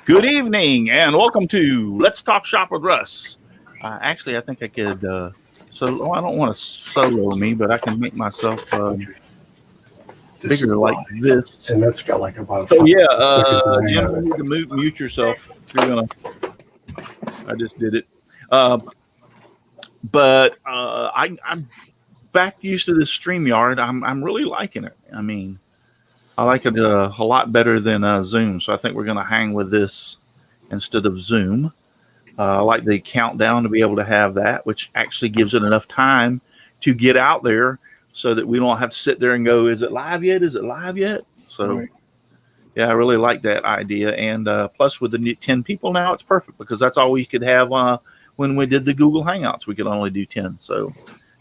Good evening and welcome to Let's Talk Shop with Russ. Actually, I think I could solo. I don't want to solo me, but I can make myself bigger like this. And that's got like about. So yeah, Jim, you need to mute yourself. You're gonna. I just did it. But I'm back used to this StreamYard. I'm really liking it. I mean, I like it a lot better than Zoom. So I think we're going to hang with this instead of Zoom. I like the countdown to be able to have that, which actually gives it enough time to get out there so that we don't have to sit there and go, is it live yet? Is it live yet? So, right. Yeah, I really like that idea. And plus with the new 10 people now, it's perfect because that's all we could have when we did the Google Hangouts. We could only do 10. So,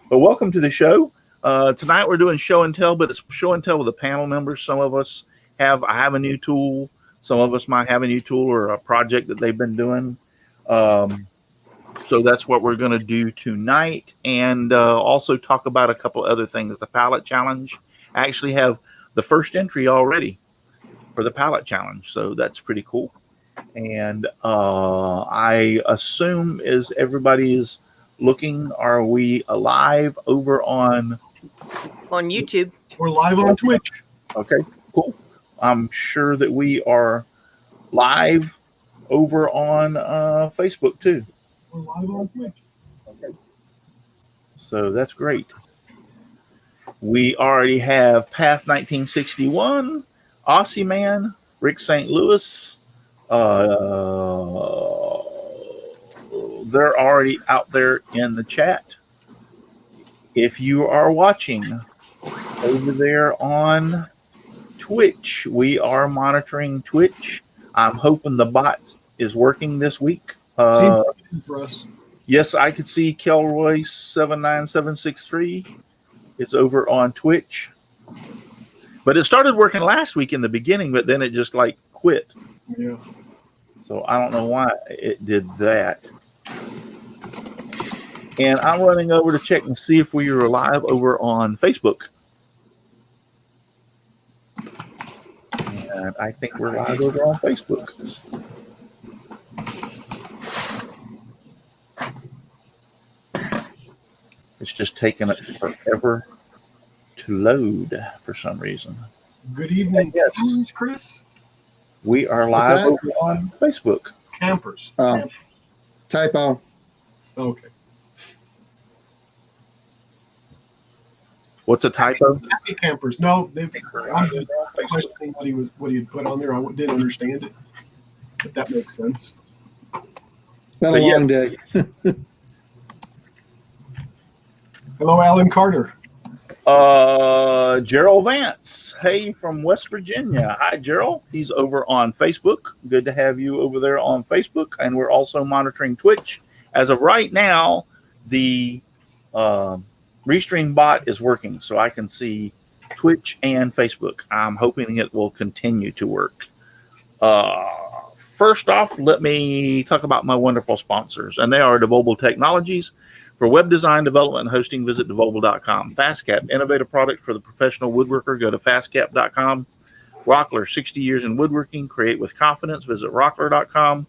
but welcome to the show. Tonight we're doing show and tell, but it's show and tell with the panel members. Some of us have a new tool. Some of us might have a new tool or a project that they've been doing. So that's what we're going to do tonight, and also talk about a couple other things. The palette challenge. I actually have the first entry already for the palette challenge, so that's pretty cool. And I assume as everybody is looking, are we alive over on YouTube? We're live on Twitch. Okay, cool. I'm sure that we are live over on Facebook too. We're live on Twitch. Okay. So that's great. We already have Path 1961, Aussie Man, Rick St. Louis. They're already out there in the chat. If you are watching over there on Twitch, we are monitoring Twitch. I'm hoping the bot is working this week. For us. Yes, I could see Kelroy 79763. It's over on Twitch. But it started working last week in the beginning, but then it just like quit. Yeah. So I don't know why it did that. And I'm running over to check and see if we are live over on Facebook. And I think we're live over on Facebook. It's just taking it forever to load for some reason. Good evening, yes. Chris. We are live over on Facebook. Campers. Typo. Okay. What's a typo? Happy campers. No, I'm just questioning what he had put on there. I didn't understand it, but that makes sense. Been a long day. Hello, Alan Carter. Gerald Vance. Hey, from West Virginia. Hi, Gerald. He's over on Facebook. Good to have you over there on Facebook. And we're also monitoring Twitch. As of right now, the Restream bot is working, so I can see Twitch and Facebook. I'm hoping it will continue to work. First off, let me talk about my wonderful sponsors, and they are Devobal Technologies. For web design, development, and hosting, visit devobal.com. FastCap, innovative product for the professional woodworker. Go to fastcap.com. Rockler, 60 years in woodworking. Create with confidence. Visit rockler.com.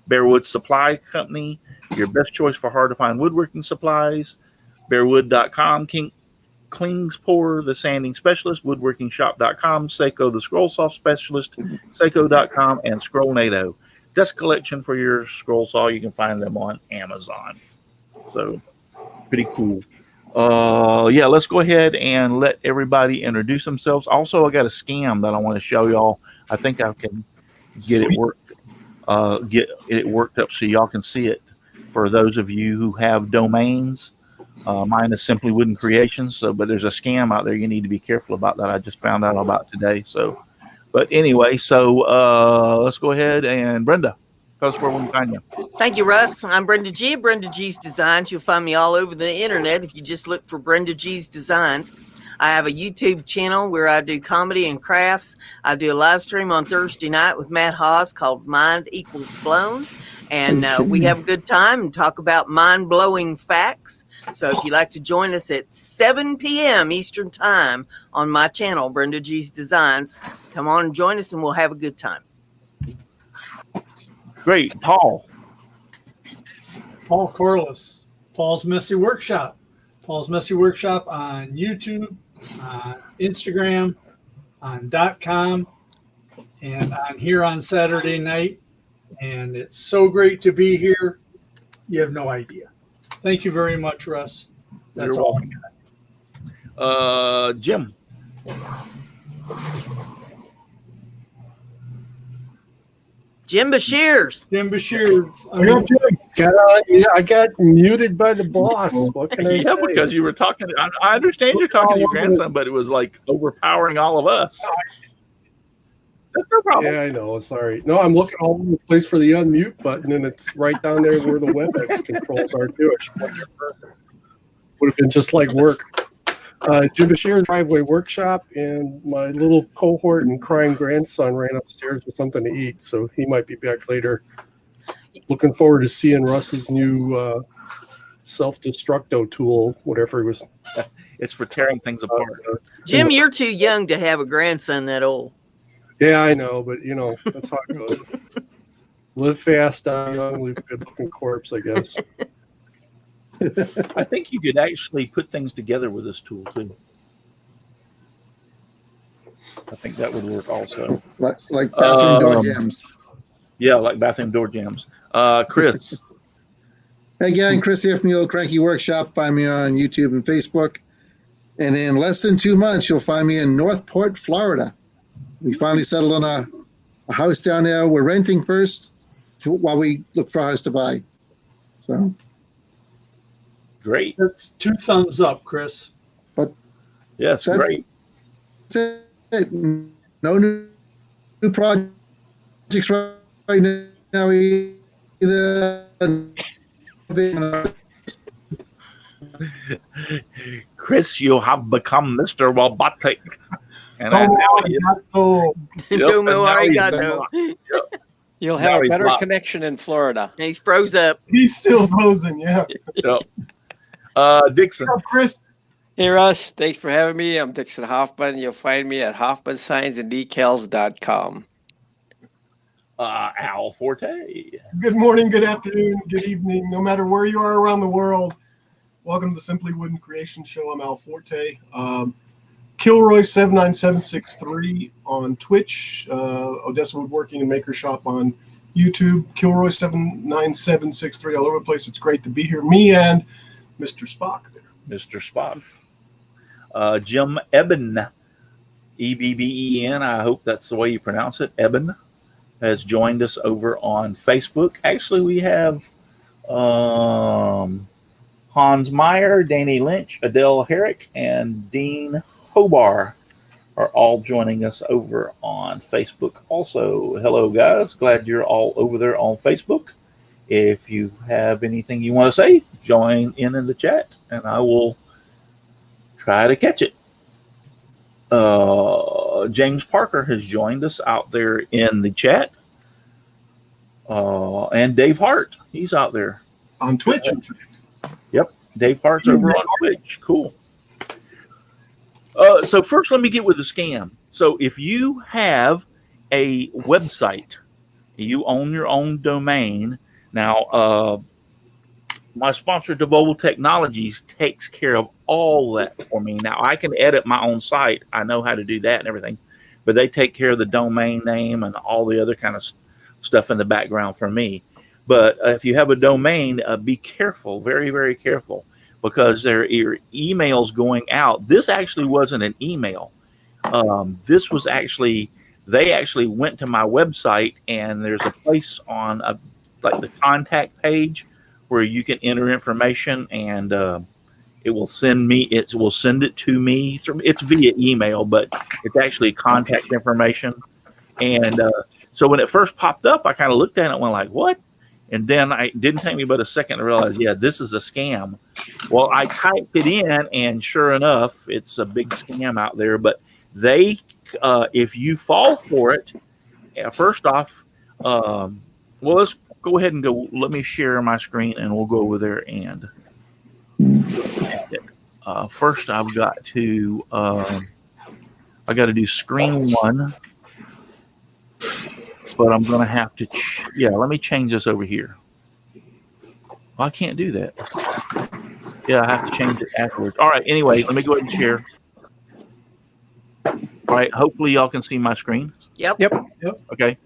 Bearwood Supply Company, your best choice for hard-to-find woodworking supplies. Bearwood.com. Klingspor, the sanding specialist. Woodworkingshop.com. Seiko, the scroll saw specialist. Seiko.com. And Scrollnado. Desk collection for your scroll saw. You can find them on Amazon. So, pretty cool. Yeah, let's go ahead and let everybody introduce themselves. Also, I got a scam that I want to show y'all. I think I can get it worked. Get it worked up so y'all can see it. For those of you who have domains, mine is Simply Wooden Creations. So, but there's a scam out there you need to be careful about that I just found out about today. So, But anyway, so let's go ahead and Brenda, tell us where we can find you. Thank you, Russ. I'm Brenda G. Brenda G's Designs. You'll find me all over the internet if you just look for Brenda G's Designs. I have a YouTube channel where I do comedy and crafts. I do a live stream on Thursday night with Matt Haas called Mind Equals Blown. And we have a good time and talk about mind-blowing facts. So if you'd like to join us at 7 p.m. Eastern Time on my channel, Brenda G's Designs, come on and join us and we'll have a good time. Great. Paul. Paul Corliss, Paul's Messy Workshop. Paul's Messy Workshop on YouTube, on Instagram, on .com, and I'm here on Saturday night. And it's so great to be here. You have no idea. Thank you very much, Russ. That's You're all. welcome. Jim. Jim Bashirs. Jim Bashir. I got muted by the boss. What can I Yeah, say? because you were talking. I understand you're talking to your grandson, but it was like overpowering all of us. That's no problem. Yeah, I know. Sorry. No, I'm looking all over the place for the unmute button, and it's right down there where the WebEx controls are too. I should look in person. Would have been just like work. Jim Bashir's driveway workshop, and my little cohort and crying grandson ran upstairs with something to eat, so he might be back later. Looking forward to seeing Russ's new self-destructo tool, whatever it was. It's for tearing things apart. Jim, you're too young to have a grandson that old. Yeah, I know, but you know that's how it goes. Live fast, die young, leave a good-looking corpse, I guess. I think you could actually put things together with this tool too. I think that would work also. Like bathroom door jams. Yeah, like bathroom door jams. Chris. Hey, gang, Chris here from the Old Cranky Workshop. Find me on YouTube and Facebook. And in less than 2 months, you'll find me in Northport, Florida. We finally settled on a house down there. We're renting first while we look for a house to buy. So Great. That's 2 thumbs up, Chris. Yes, That's- great. that's it. No new projects right now either. Chris, you have become Mr. Robotic. And Oh, now he is. oh, Yep, Domo and now he's arigato. You'll Now have a he's better blocked. connection in Florida. He's froze up. he's still frozen. Yeah. Yep. Dixon. What's up, Chris? Hey, Russ. Thanks for having me. I'm Dixon Hoffman. You'll find me at hoffmansignsandDecals.com. Al Forte. Good morning, good afternoon, good evening, no matter where you are around the world. Welcome to the Simply Wooden Creation Show. I'm Al Forte. Kilroy79763 on Twitch, Odessa Woodworking and Maker Shop on YouTube, Kilroy79763 all over the place. It's great to be here. Me and Mr. Spock there. Mr. Spock. Jim Eben. Ebben. I hope that's the way you pronounce it. Eben has joined us over on Facebook. Actually, we have Hans Meyer, Danny Lynch, Adele Herrick, and Dean Hobar are all joining us over on Facebook. Also, hello guys. Glad you're all over there on Facebook. If you have anything you want to say, join in the chat, and I will try to catch it. James Parker has joined us out there in the chat. And Dave Hart, he's out there. On Twitch, in fact. Yep, Dave Hart's over on Twitch. Cool. So first, let me get with the scam. So if you have a website, you own your own domain. Now, my sponsor, Devol Technologies, takes care of all that for me. Now, I can edit my own site. I know how to do that and everything. But they take care of the domain name and all the other kind of stuff in the background for me. But if you have a domain, be careful, very, very careful, because there are emails going out. This actually wasn't an email. This was actually, they actually went to my website, and there's a place on like the contact page where you can enter information, and it will send it to me. It's via email, but it's actually contact information. And so when it first popped up, I kind of looked at it and went like, what? And then it didn't take me but a second to realize, yeah, this is a scam. Well, I typed it in, and sure enough, it's a big scam out there. But they, if you fall for it, first off, well, let's go ahead and go. Let me share my screen, and we'll go over there and add it. First, I've got to do screen one, but I'm going to have to. Let me change this over here. Well, I can't do that. Yeah, I have to change it afterwards. All right. Anyway, let me go ahead and share. All right. Hopefully, y'all can see my screen. Yep. Okay.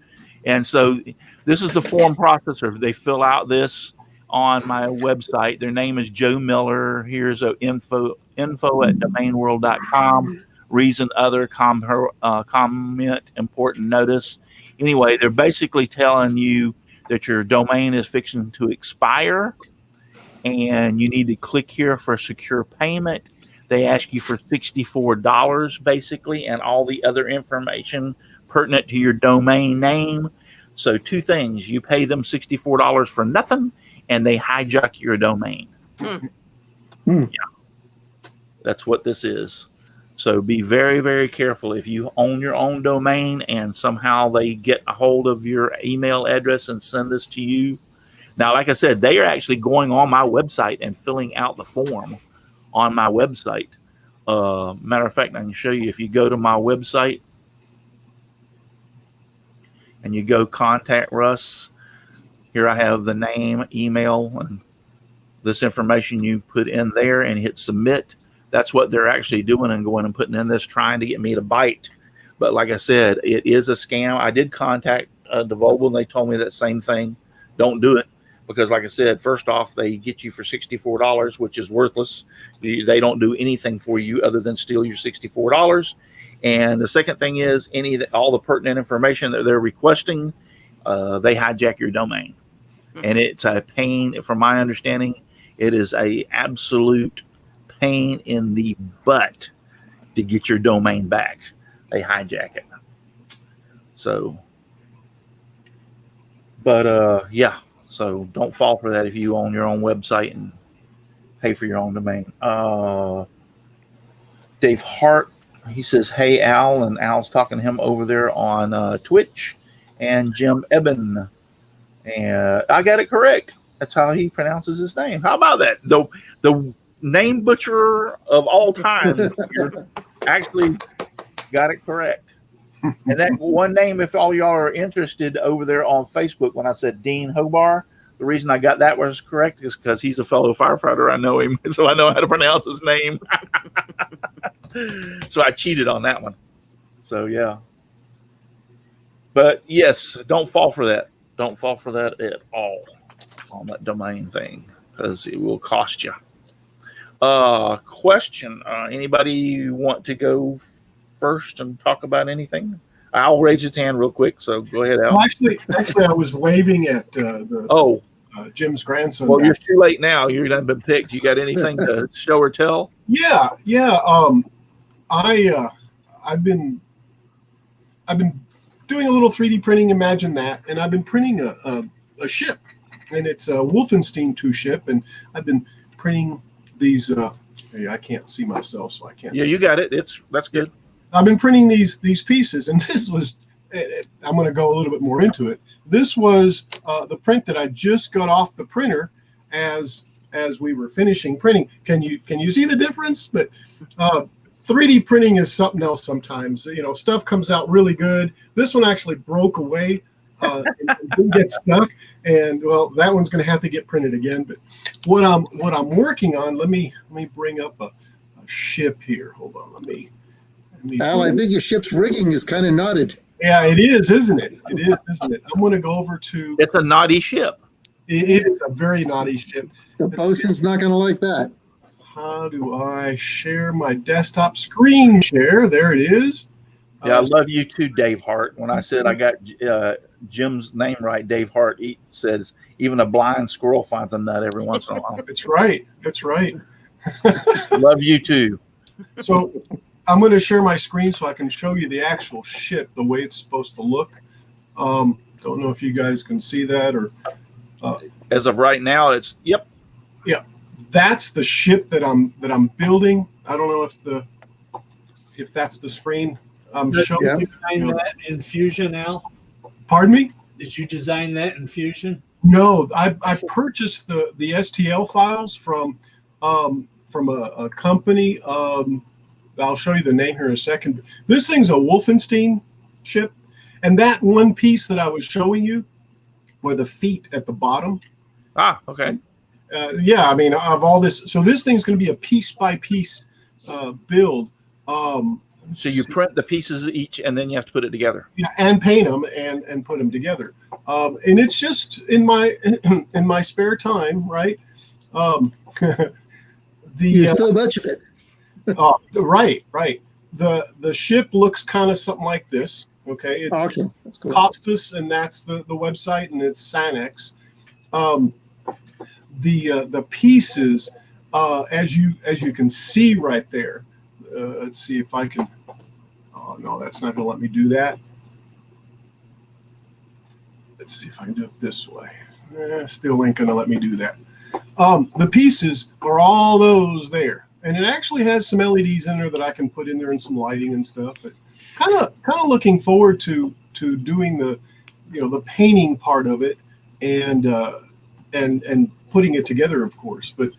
And so this is the form processor. They fill out this on my website. Their name is Joe Miller. Here's info at domainworld.com. Reason other comment important notice. Anyway, they're basically telling you that your domain is fixing to expire, and you need to click here for secure payment. They ask you for $64 basically, and all the other information pertinent to your domain name. So two things: you pay them $64 for nothing, and they hijack your domain. Yeah, that's what this is. So be very, very careful if you own your own domain and somehow they get a hold of your email address and send this to you. Now, like I said, they are actually going on my website and filling out the form on my website. Matter of fact, I can show you. If you go to my website and you go contact Russ, here I have the name, email, and this information you put in there and hit submit. That's what they're actually doing and going and putting in this, trying to get me to bite. But like I said, it is a scam. I did contact DeVogel, and they told me that same thing. Don't do it. Because like I said, first off, they get you for $64, which is worthless. They don't do anything for you other than steal your $64. And the second thing is all the pertinent information that they're requesting, they hijack your domain. And it's a pain. From my understanding, it is a absolute pain in the butt to get your domain back. They hijack it. So, but yeah. So don't fall for that if you own your own website and pay for your own domain. Dave Hart, he says, hey, Al, and Al's talking to him over there on Twitch, and Jim Eben. And I got it correct. That's how he pronounces his name. How about that? The name butcherer of all time actually got it correct. And that one name, if all y'all are interested over there on Facebook, when I said Dean Hobar, the reason I got that was correct is because he's a fellow firefighter. I know him, so I know how to pronounce his name. So I cheated on that one. So, yeah. But, yes, don't fall for that. Don't fall for that at all on that domain thing, because it will cost you. Question. Anybody want to go first and talk about anything? I'll raise his hand real quick, so go ahead, Al. Well, actually, I was waving at Jim's grandson. Well, you're too late now. You've done been picked. You got anything to show or tell? Yeah. I've been doing a little 3D printing. Imagine that, and I've been printing a ship, and it's a Wolfenstein 2 ship, and I've been printing these. I can't see myself, so I can't. Yeah, see you got it. That's good. I've been printing these pieces, and this was. I'm going to go a little bit more into it. This was the print that I just got off the printer as we were finishing printing. Can you see the difference? But 3D printing is something else sometimes. Stuff comes out really good. This one actually broke away and didn't get stuck. And well, that one's going to have to get printed again. But what I'm working on, let me bring up a ship here. Hold on, let me Al, I think your ship's rigging is kind of knotted. Yeah, it is, isn't it? It is, isn't it? I'm going to go over to. It's a naughty ship. It is a very naughty ship. The bosun's not going to like that. How do I share my desktop screen share? There it is. Yeah, I love you too, Dave Hart. When I said I got Jim's name right, Dave Hart says even a blind squirrel finds a nut every once in a while. That's right. That's right. Love you too. So I'm going to share my screen so I can show you the actual ship, the way it's supposed to look. Don't know if you guys can see that or. As of right now, it's yep. Yeah, that's the ship that I'm building. I don't know if that's the screen I'm showing. Yeah. Did you design that in Fusion, Al? Pardon me? Did you design that in Fusion? No, I purchased the STL files from a company. I'll show you the name here in a second. This thing's a Wolfenstein ship, and that one piece that I was showing you, where the feet at the bottom. Ah, okay. Yeah, I mean, of all this, so this thing's going to be a piece by piece build. So you print the pieces each, and then you have to put it together. Yeah, and paint them and put them together. And it's just in my spare time, right? So much of it. Right. The ship looks kind of something like this. Okay, it's Okay, that's cool. Costas, and that's the website, and it's Sanex. The pieces, as you can see right there. Let's see if I can. Oh no, that's not going to let me do that. Let's see if I can do it this way. Still ain't going to let me do that. The pieces are all those there, and it actually has some LEDs in there that I can put in there and some lighting and stuff. But kind of looking forward to doing the painting part of it and putting it together, of course. But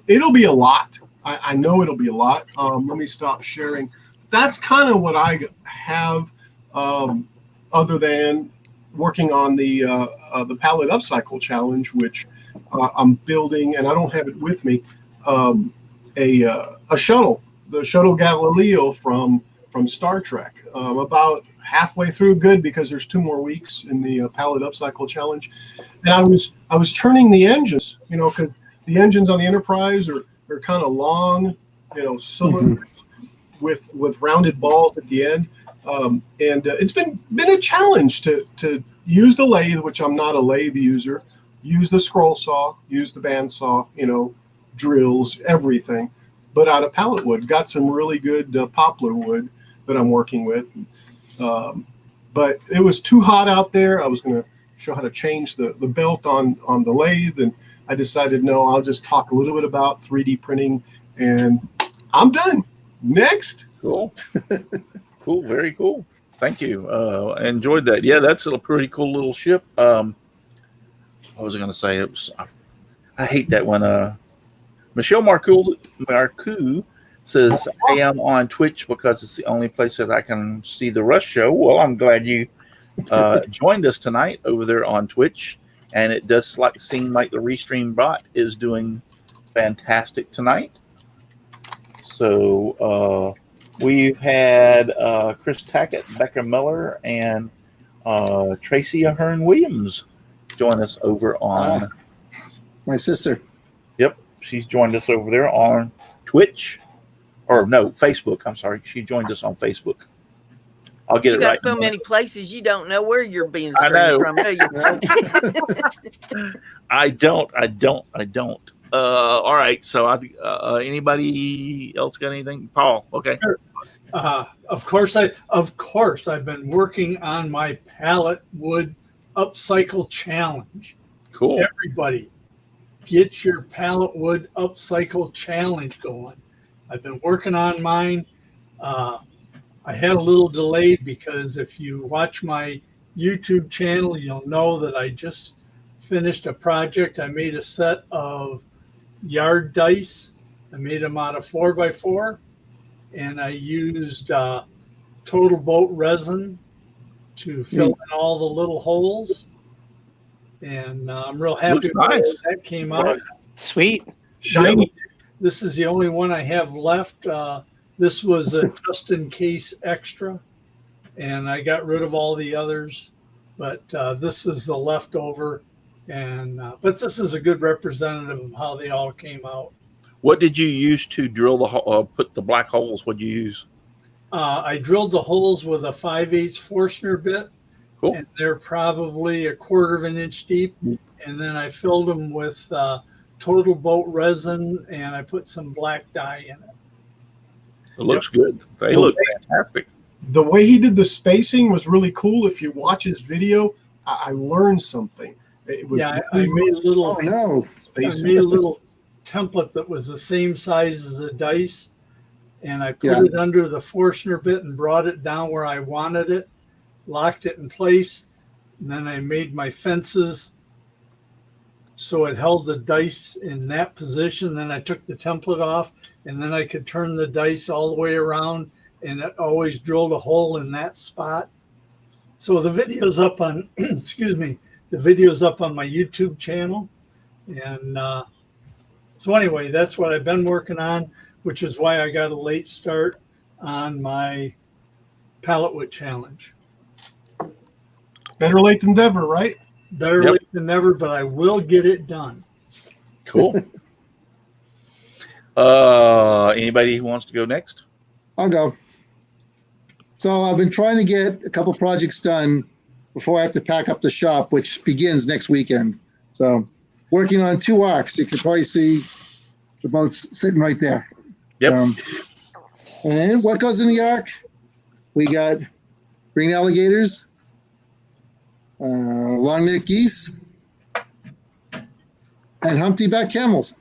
it'll be a lot. I know it'll be a lot. Let me stop sharing. That's kind of what I have, other than working on the palette upcycle challenge, which I'm building, and I don't have it with me. A shuttle, the shuttle Galileo from Star Trek. About halfway through, good, because there's 2 more weeks in the palette upcycle challenge, and I was turning the engines, because the engines on the Enterprise are kind of long, cylinders with rounded balls at the end. And it's been a challenge to use the lathe, which I'm not a lathe user, use the scroll saw, use the band saw, drills, everything, but out of pallet wood. Got some really good poplar wood that I'm working with. But it was too hot out there. I was going to show how to change the belt on the lathe, and I decided, no, I'll just talk a little bit about 3D printing, and I'm done. Next. Cool. Cool. Very cool. Thank you. I enjoyed that. Yeah, that's a pretty cool little ship. What was I going to say? I hate that one. Michelle Marcoux says, "Hey, I'm on Twitch because it's the only place that I can see the Russ show." Well, I'm glad you joined us tonight over there on Twitch, and it does seem like the Restream bot is doing fantastic tonight. So we've had Chris Tackett, Becca Miller, and Tracy Ahern Williams join us over on my sister. Yep, she's joined us over there on Twitch, or no, Facebook. I'm sorry, she joined us on Facebook. I'll get it right. You got so many places you don't know where you're being streamed from, do you? I don't. All right. So, anybody else got anything? Paul. Okay. Of course, I've been working on my pallet wood upcycle challenge. Cool. Everybody, get your pallet wood upcycle challenge going. I've been working on mine. I had a little delay because if you watch my YouTube channel, you'll know that I just finished a project. I made a set of yard dice. I made them out of 4x4, and I used Total Boat resin to fill in all the little holes. And I'm real happy with how that came out. Sweet. Shiny. This is the only one I have left. This was a just in case extra, and I got rid of all the others. But this is the leftover, and but this is a good representative of how they all came out. What did you use to drill the put the black holes? What did you use? I drilled the holes with a 5/8 Forstner bit, Cool. And they're probably 1/4 of an inch deep. And then I filled them with Total Boat resin, and I put some black dye in it. It looks good. They look fantastic. The way he did the spacing was really cool. If you watch his video, I learned something. It was I made a little. Oh no! I made a little template that was the same size as a dice, and I put it under the Forstner bit and brought it down where I wanted it, locked it in place, and then I made my fences so it held the dice in that position. Then I took the template off, and then I could turn the dice all the way around, and it always drilled a hole in that spot. So the video's up on, excuse me, the video's up on my YouTube channel. And so anyway, that's what I've been working on, which is why I got a late start on my pallet wood challenge. Better late than never, right? Better late than never, but I will get it done. Cool. Anybody who wants to go next? I'll go. So I've been trying to get a couple projects done before I have to pack up the shop, which begins next weekend. So working on 2 arcs. You can probably see the boats sitting right there. Yep. And what goes in the arc? We got green alligators, long-necked geese, and humpty-back camels.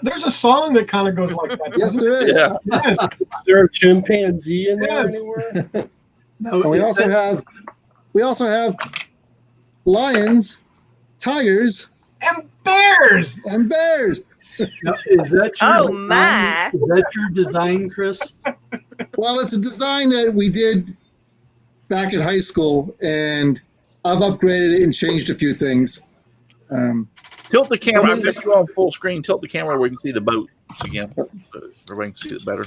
There's a song that kind of goes like that. Yes, there is. Yeah. Yes. Is there a chimpanzee in there Yes. anywhere? No, And we also have lions, tigers, And bears. and bears. now, is that your my. Is that your design, Chris? Well, it's a design that we did back in high school, and I've upgraded it and changed a few things. Tilt the camera. I've Somebody- got you on full screen. Tilt the camera where we can see the boat again. So everybody can see it better.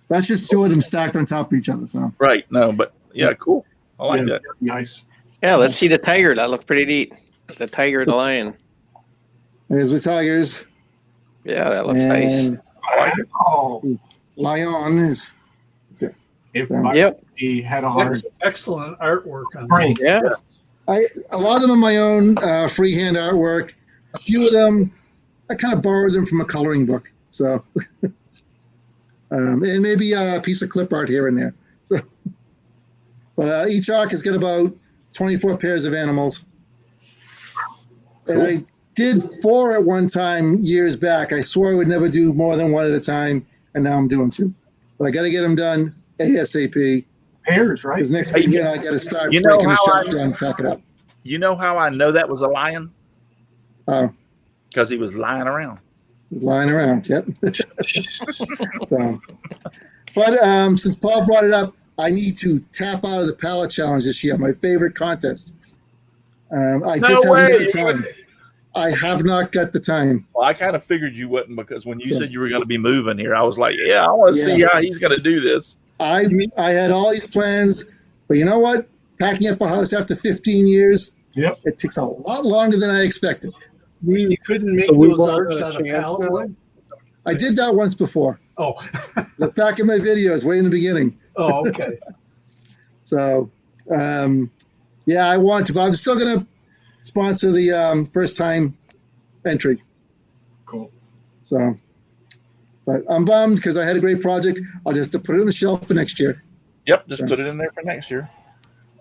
That's just 2 of them stacked on top of each other. So Right. No, but yeah, cool. I like that. Nice. Yeah, let's see the tiger. That looked pretty neat. The tiger, the lion. there's the tigers, Yeah, that looks nice. and Oh, lion is. if Yep. he had a heart. Excellent artwork on that. Frank. Yeah. A lot of them are my own freehand artwork. A few of them, I kind of borrowed them from a coloring book. So, and maybe a piece of clip art here and there. So, but each arc has got about 24 pairs of animals. Cool. And I did 4 at one time years back. I swore I would never do more than 1 at a time, and now I'm doing 2. But I got to get them done ASAP. Bears, right? Because next weekend I got to start You know breaking the how shop down, pack it up. You know how I know that was a lion? Oh, Because he was lying around. lying around. Yep. So, but since Paul brought it up, I need to tap out of the pallet challenge this year. My favorite contest. I just haven't got the time. I have not got the time. Well, I kind of figured you wouldn't because when you said you were going to be moving here, I was like, yeah, I want to see how he's going to do this. I had all these plans, but you know what? Packing up a house after 15 years, it takes a lot longer than I expected. You mean you couldn't make So we those won't arcs have a out of chance pallet now? wood? I did that once before. Oh, Look back at my videos way in the beginning. oh, okay. So, yeah, I want to, but I'm still going to sponsor the first time entry. Cool. So, but I'm bummed because I had a great project. I'll just have to put it on the shelf for next year. Yep, just put it in there for next year.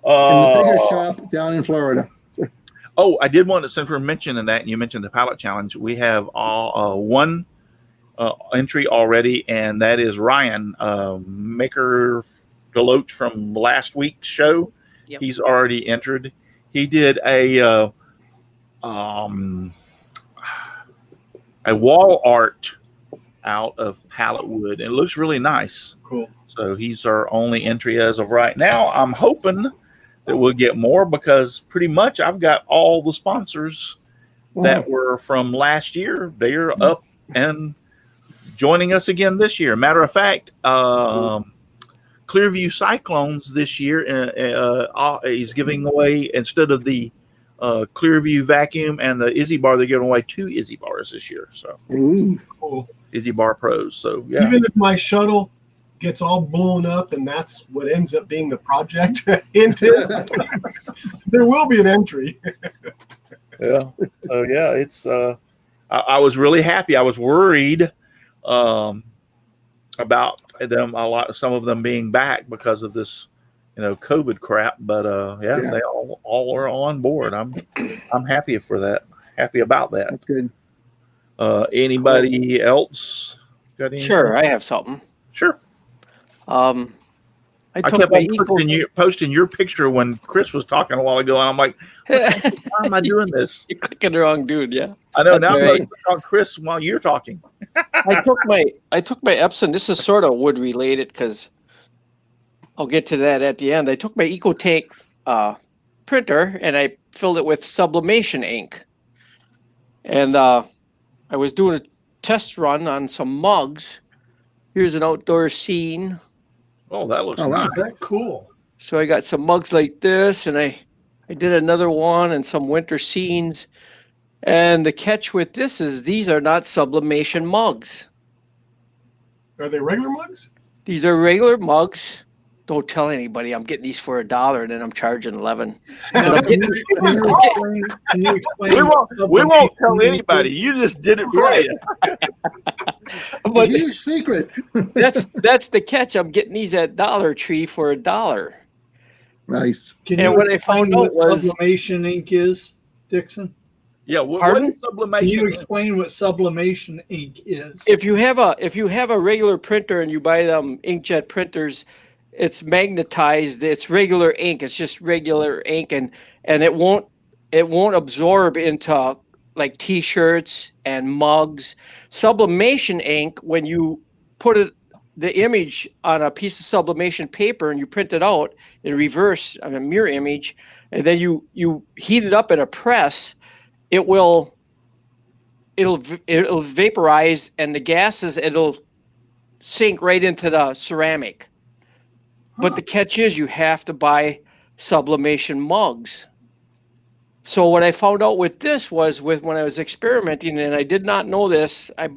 In the bigger shop down in Florida. Oh, I did want to, since we're mentioning that, and you mentioned the pallet challenge, we have one entry already, and that is Ryan, Maker Deloach from last week's show. Yep. He's already entered. He did a wall art out of pallet wood. It looks really nice. Cool. So he's our only entry as of right now. I'm hoping that we'll get more because pretty much I've got all the sponsors that were from last year. They're up and joining us again this year. Matter of fact, Clearview Cyclones this year is giving away, instead of the Clearview Vacuum and the Izzy Bar, they're giving away 2 Izzy Bars this year. So Cool. Izzy Bar Pros. So yeah. Even if my shuttle gets all blown up and that's what ends up being the project into, there will be an entry. Yeah. So yeah, it's I was really happy. I was worried about them some of them being back because of this, COVID crap. But yeah, Yeah. they all are on board. I'm happy for that. Happy about that. That's good. Anybody else got anything? Sure, I have something. Sure. I I took kept my on posting your picture when Chris was talking a while ago, and I'm like, why am I doing this? You're clicking the wrong dude, yeah. I know. That's Now I'm right. going to click on Chris while you're talking. I took my Epson. This is sort of wood related because I'll get to that at the end. I took my EcoTank printer and I filled it with Sublimation Ink, and I was doing a test run on some mugs. Here's an outdoor scene. Oh, that looks Oh, wow. nice. Is that cool? So I got some mugs like this, and I did another one and some winter scenes. And the catch with this is these are not sublimation mugs. Are they regular mugs? These are regular mugs. Don't tell anybody. I'm getting these for $1, and then I'm charging 11. Now, can you explain We won't tell anybody. You just did it for you. It's a huge secret. That's the catch. I'm getting these at Dollar Tree for $1. Nice. Can And you what I explain found out what was- sublimation ink is, Dixon? Yeah. What Pardon? is Can sublimation? you explain what sublimation ink is? If you have a regular printer and you buy them inkjet printers, it's magnetized. It's regular ink. It's just regular ink, and it won't absorb into like T-shirts and mugs. Sublimation ink, when you put the image on a piece of sublimation paper and you print it out in reverse on a mirror image, and then you heat it up in a press, it'll vaporize, and the gases, it'll sink right into the ceramic. But the catch is you have to buy sublimation mugs. So what I found out with this was when I was experimenting, and I did not know this, I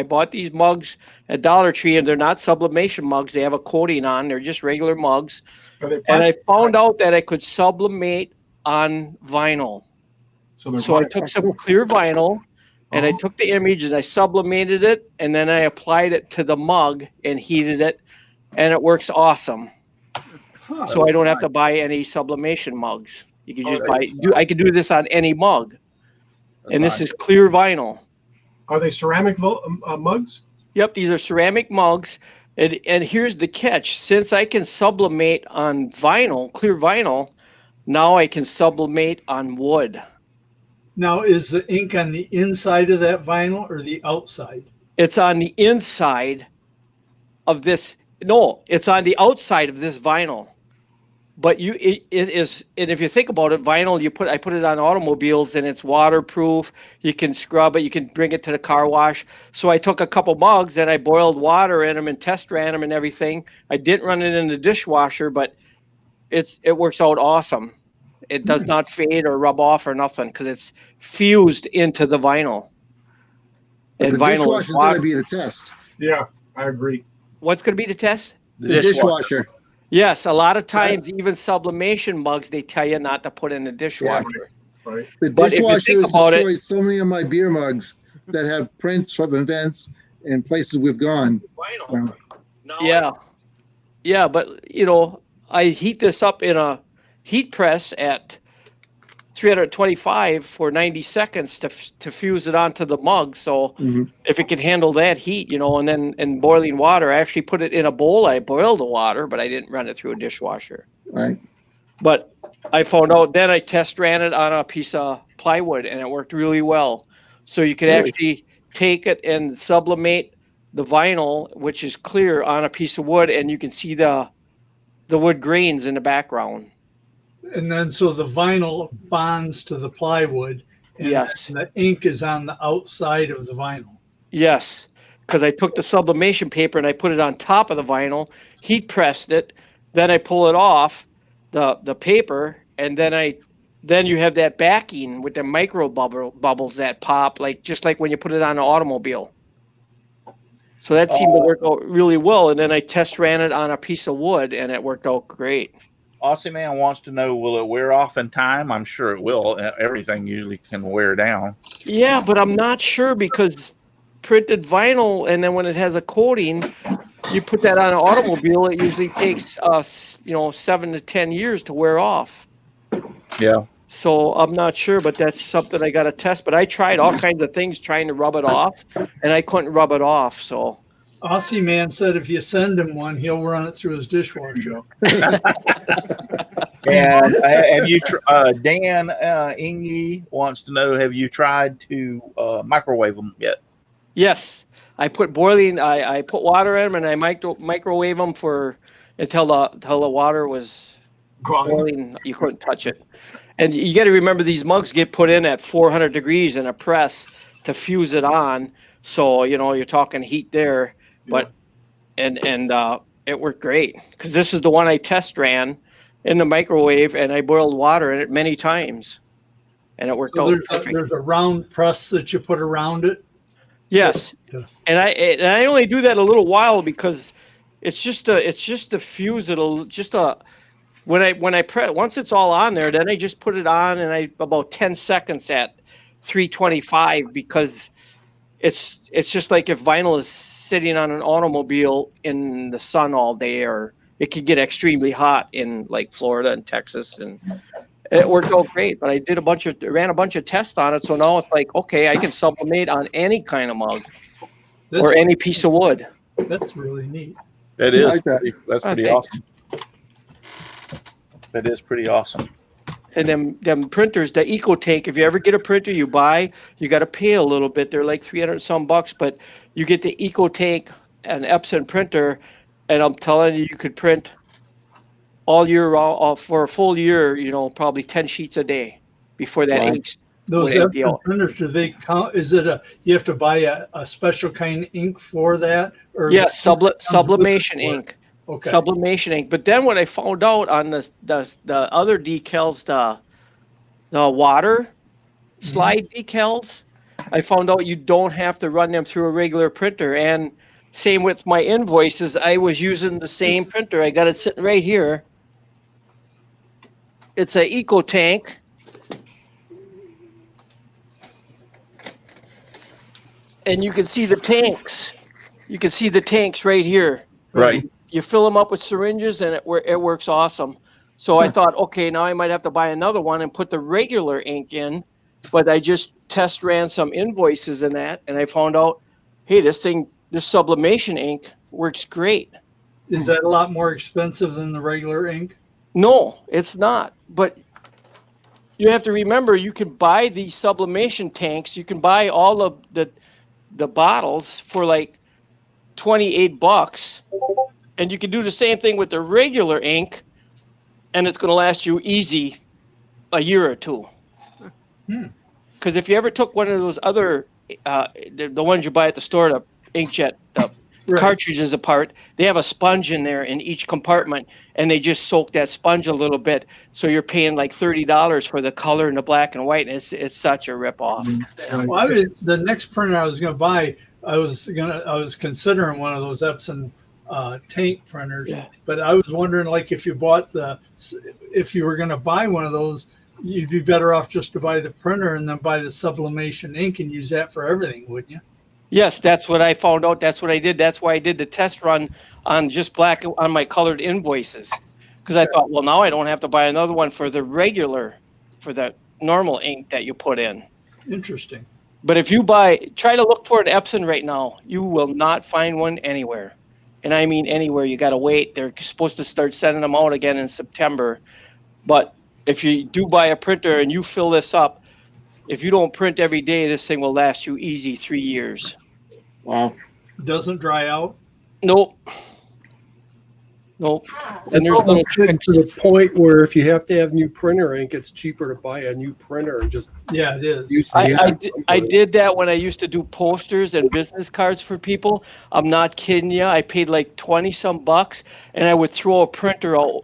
bought these mugs at Dollar Tree, and they're not sublimation mugs. They have a coating on. They're just regular mugs. Are they And I plastic? found out that I could sublimate on vinyl. So they're So I vinyl. took some clear vinyl, and I took the image and I sublimated it, and then I applied it to the mug and heated it, and it works awesome. Huh. So I don't have to buy any sublimation mugs. You can just that's I could do this on any mug. That's And nice. this is clear vinyl. Are they ceramic mugs? Yep, these are ceramic mugs. And here's the catch. Since I can sublimate on vinyl, clear vinyl, now I can sublimate on wood. Now, is the ink on the inside of that vinyl or the outside? It's on the inside of this. No, it's on the outside of this vinyl. But it is, and if you think about it, vinyl, I put it on automobiles, and it's waterproof. You can scrub it. You can bring it to the car wash. So I took a couple mugs and I boiled water in them and test ran them and everything. I didn't run it in the dishwasher, but it works out awesome. It does not fade or rub off or nothing because it's fused into the vinyl. But And the vinyl is dishwasher's going water. to be the test. Yeah, I agree. What's going to be the test? The dishwasher. Yes, a lot of times, even sublimation mugs, they tell you not to put in the dishwasher. Right. The But if you dishwasher think has about it- destroyed so many of my beer mugs that have prints from events and places we've gone. So, Yeah, but I heat this up in a heat press at 325 for 90 seconds to fuse it onto the mug. So mhm. if it can handle that heat, and then in boiling water, I actually put it in a bowl. I boiled the water, but I didn't run it through a dishwasher. Right. But I found out, then I test ran it on a piece of plywood, and it worked really well. So you could Really? actually take it and sublimate the vinyl, which is clear, on a piece of wood, and you can see the wood grains in the background. And then so the vinyl bonds to the plywood, and Yes. the ink is on the outside of the vinyl. Yes, because I took the sublimation paper and I put it on top of the vinyl, heat pressed it, then I pull it off the paper, and then you have that backing with the micro bubbles that pop, just like when you put it on an automobile. So that seemed to work out really well, and then I test ran it on a piece of wood, and it worked out great. Aussie Man wants to know, will it wear off in time? I'm sure it will. Everything usually can wear down. Yeah, but I'm not sure because printed vinyl, and then when it has a coating, you put that on an automobile, it usually takes 7 to 10 years to wear off. Yeah. So I'm not sure, but that's something I got to test. But I tried all kinds of things trying to rub it off, and I couldn't rub it off. So Aussie Man said if you send him one, he'll run it through his dishwasher. And have you? Dan Ingy wants to know: have you tried to microwave them yet? yes, I put I put water in them, and I microwave them until the water was boiling. You couldn't touch it. And you got to remember, these mugs get put in at 400 degrees in a press to fuse it on. So, you're talking heat there, but, and it worked great, because this is the one I test ran in the microwave, and I boiled water in it many times, and it worked out perfect. There's a round press that you put around it. Yes. Yeah. And I only do that a little while, because it's just to fuse it when I press, once it's all on there, then I just put it on, and about 10 seconds at 325, because it's just like if vinyl is sitting on an automobile in the sun all day, or it could get extremely hot in like Florida and Texas, and it worked out great. But I ran a bunch of tests on it, so now it's like, okay, I can sublimate on any kind of mug or any piece of wood. That's really neat. That is. like that. That's pretty awesome. That is pretty awesome. And them printers, the Eco Tank, if you ever get a printer you buy, you got to pay a little bit. They're like 300 some bucks, but you get the Eco Tank, an Epson printer, and I'm telling you, you could print all year round, for a full year, probably 10 sheets a day before that ink. Those Epson printers, do they count? Is it you have to buy a special kind of ink for that? Or yes, Sublimation Ink. Okay. Sublimation Ink. But then what I found out on the other decals, the water slide decals, I found out you don't have to run them through a regular printer. And same with my invoices, I was using the same printer. I got it sitting right here. It's an Eco Tank. And you can see the tanks. You can see the tanks right here. Right. You fill them up with syringes, and it works awesome. So I thought, okay, now I might have to buy another one and put the regular ink in. But I just test ran some invoices in that, and I found out, hey, this sublimation ink works great. Is that a lot more expensive than the regular ink? No, it's not. But you have to remember, you can buy these sublimation tanks. You can buy all of the bottles for like $28. And you can do the same thing with the regular ink, and it's going to last you easy a year or two. Because if you ever took one of those other, the ones you buy at the store, the inkjet, the cartridges apart, they have a sponge in there in each compartment, and they just soak that sponge a little bit. So you're paying like $30 for the color and the black and white, and it's such a ripoff. Well, the next printer I was going to buy, I was considering one of those Epson tank printers, but I was wondering, like, if you were going to buy one of those, you'd be better off just to buy the printer and then buy the sublimation ink and use that for everything, wouldn't you? Yes, that's what I found out. That's what I did. That's why I did the test run on just black on my colored invoices, because I thought, well, now I don't have to buy another one for the normal ink that you put in. Interesting. But if you try to look for an Epson right now, you will not find one anywhere. And I mean anywhere. You got to wait. They're supposed to start sending them out again in September. But if you do buy a printer and you fill this up, if you don't print every day, this thing will last you easy 3 years. Wow. Doesn't dry out? Nope. And there's no trick to the point where if you have to have new printer ink, it's cheaper to buy a new printer and just it is. use I did that when I used to do posters and business cards for people. I'm not kidding you. I paid like 20 some bucks, and I would throw a printer out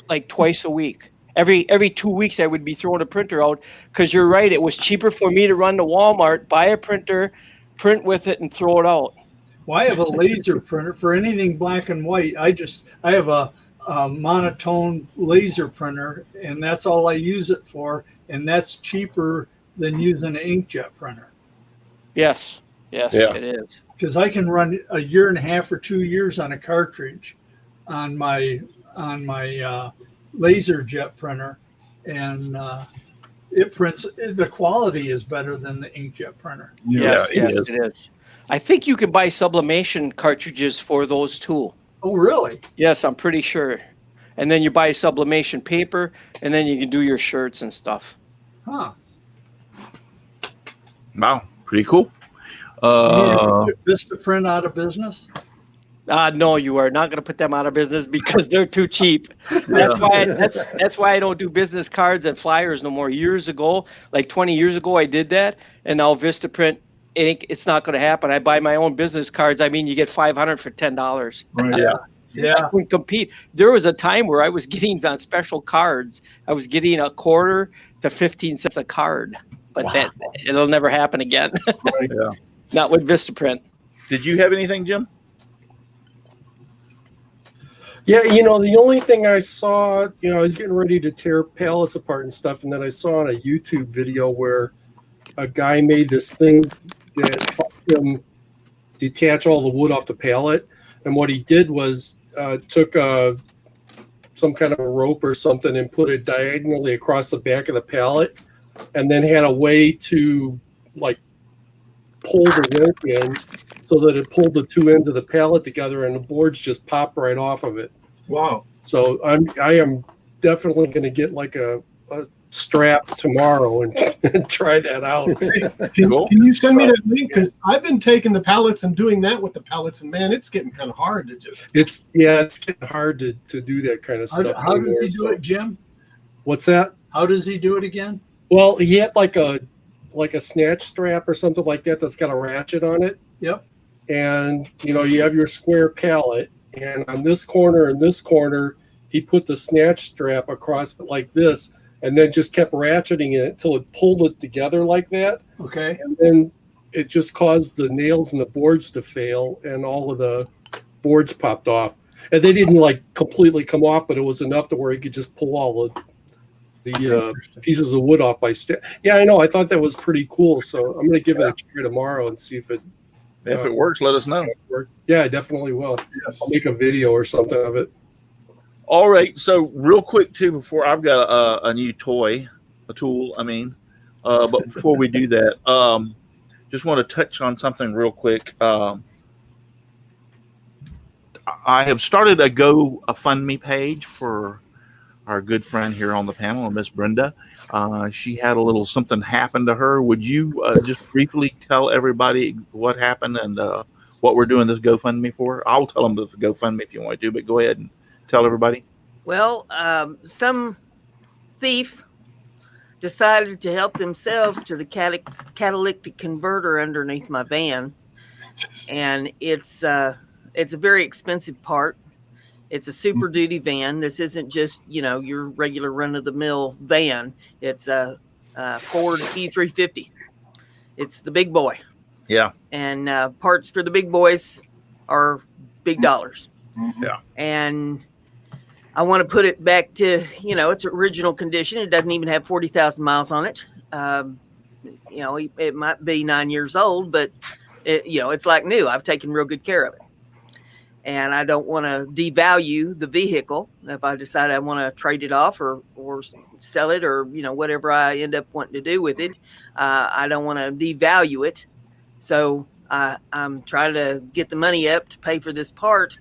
like twice a week. Every 2 weeks I would be throwing a printer out, because you're right, it was cheaper for me to run to Walmart, buy a printer, print with it, and throw it out. Well, I have a laser printer for anything black and white. I have a monotone laser printer, and that's all I use it for, and that's cheaper than using an inkjet printer. Yes. Yes, Yeah. it is. Because I can run a year and a half or 2 years on a cartridge on my laser jet printer, and it prints. The quality is better than the inkjet printer. Yes, Yeah, it yes, is. it is. I think you can buy sublimation cartridges for those too. Oh, really? Yes, I'm pretty sure. And then you buy sublimation paper, and then you can do your shirts and stuff. Huh. Wow, pretty cool. You mean if you Uh, put Vista Print out of business? No, you are not going to put them out of business because they're too cheap. That's why I don't do business cards and flyers no more. Years ago, like 20 years ago, I did that, and now Vistaprint Ink, it's not going to happen. I buy my own business cards. I mean, you get 500 for $10. Right. Yeah. Yeah. I couldn't compete. There was a time where I was getting on special cards. I was getting a quarter to 15 cents a card, but it'll never happen again. Right. yeah. Not with Vistaprint. Did you have anything, Jim? Yeah, the only thing I saw, I was getting ready to tear pallets apart and stuff, and then I saw on a YouTube video where a guy made this thing that helped him detach all the wood off the pallet. And what he did was took some kind of a rope or something and put it diagonally across the back of the pallet, and then had a way to like pull the rope in so that it pulled the two ends of the pallet together, and the boards just popped right off of it. Wow. So I am definitely going to get like a strap tomorrow and try that out. Can you send me that link? Because I've been taking the pallets and doing that with the pallets, and man, it's getting kind of hard to just. It's getting hard to do that kind of stuff. How does anymore, he do it, Jim? What's that? How does he do it again? Well, he had like a snatch strap or something like that that's got a ratchet on it. Yep. And you have your square pallet, and on this corner and this corner, he put the snatch strap across it like this, and then just kept ratcheting it until it pulled it together like that. Okay. And then it just caused the nails and the boards to fail, and all of the boards popped off. And they didn't like completely come off, but it was enough to where he could just pull all the pieces of wood off by Yeah, I know. I thought that was pretty cool. So I'm going to give it a try tomorrow and see if it works, let us know. works. Yeah, I definitely will. Yes. I'll make a video or something of it. All right. So real quick too, before I've got a new tool. But before we do that, just want to touch on something real quick. I have started a GoFundMe page for our good friend here on the panel, Miss Brenda. She had a little something happen to her. Would you just briefly tell everybody what happened and what we're doing this GoFundMe for? I'll tell them the GoFundMe if you want to, but go ahead and tell everybody. Well, some thief decided to help themselves to the catalytic converter underneath my van, and it's a very expensive part. It's a Super Duty van. This isn't just your regular run of the mill van. It's a Ford E350. It's the big boy. Yeah. And parts for the big boys are big dollars. Yeah. And I want to put it back to, its original condition. It doesn't even have 40,000 miles on it. It might be 9 years old, but it's like new. I've taken real good care of it. And I don't want to devalue the vehicle. If I decide I want to trade it off or sell it or, whatever I end up wanting to do with it, I don't want to devalue it. So I'm trying to get the money up to pay for this part.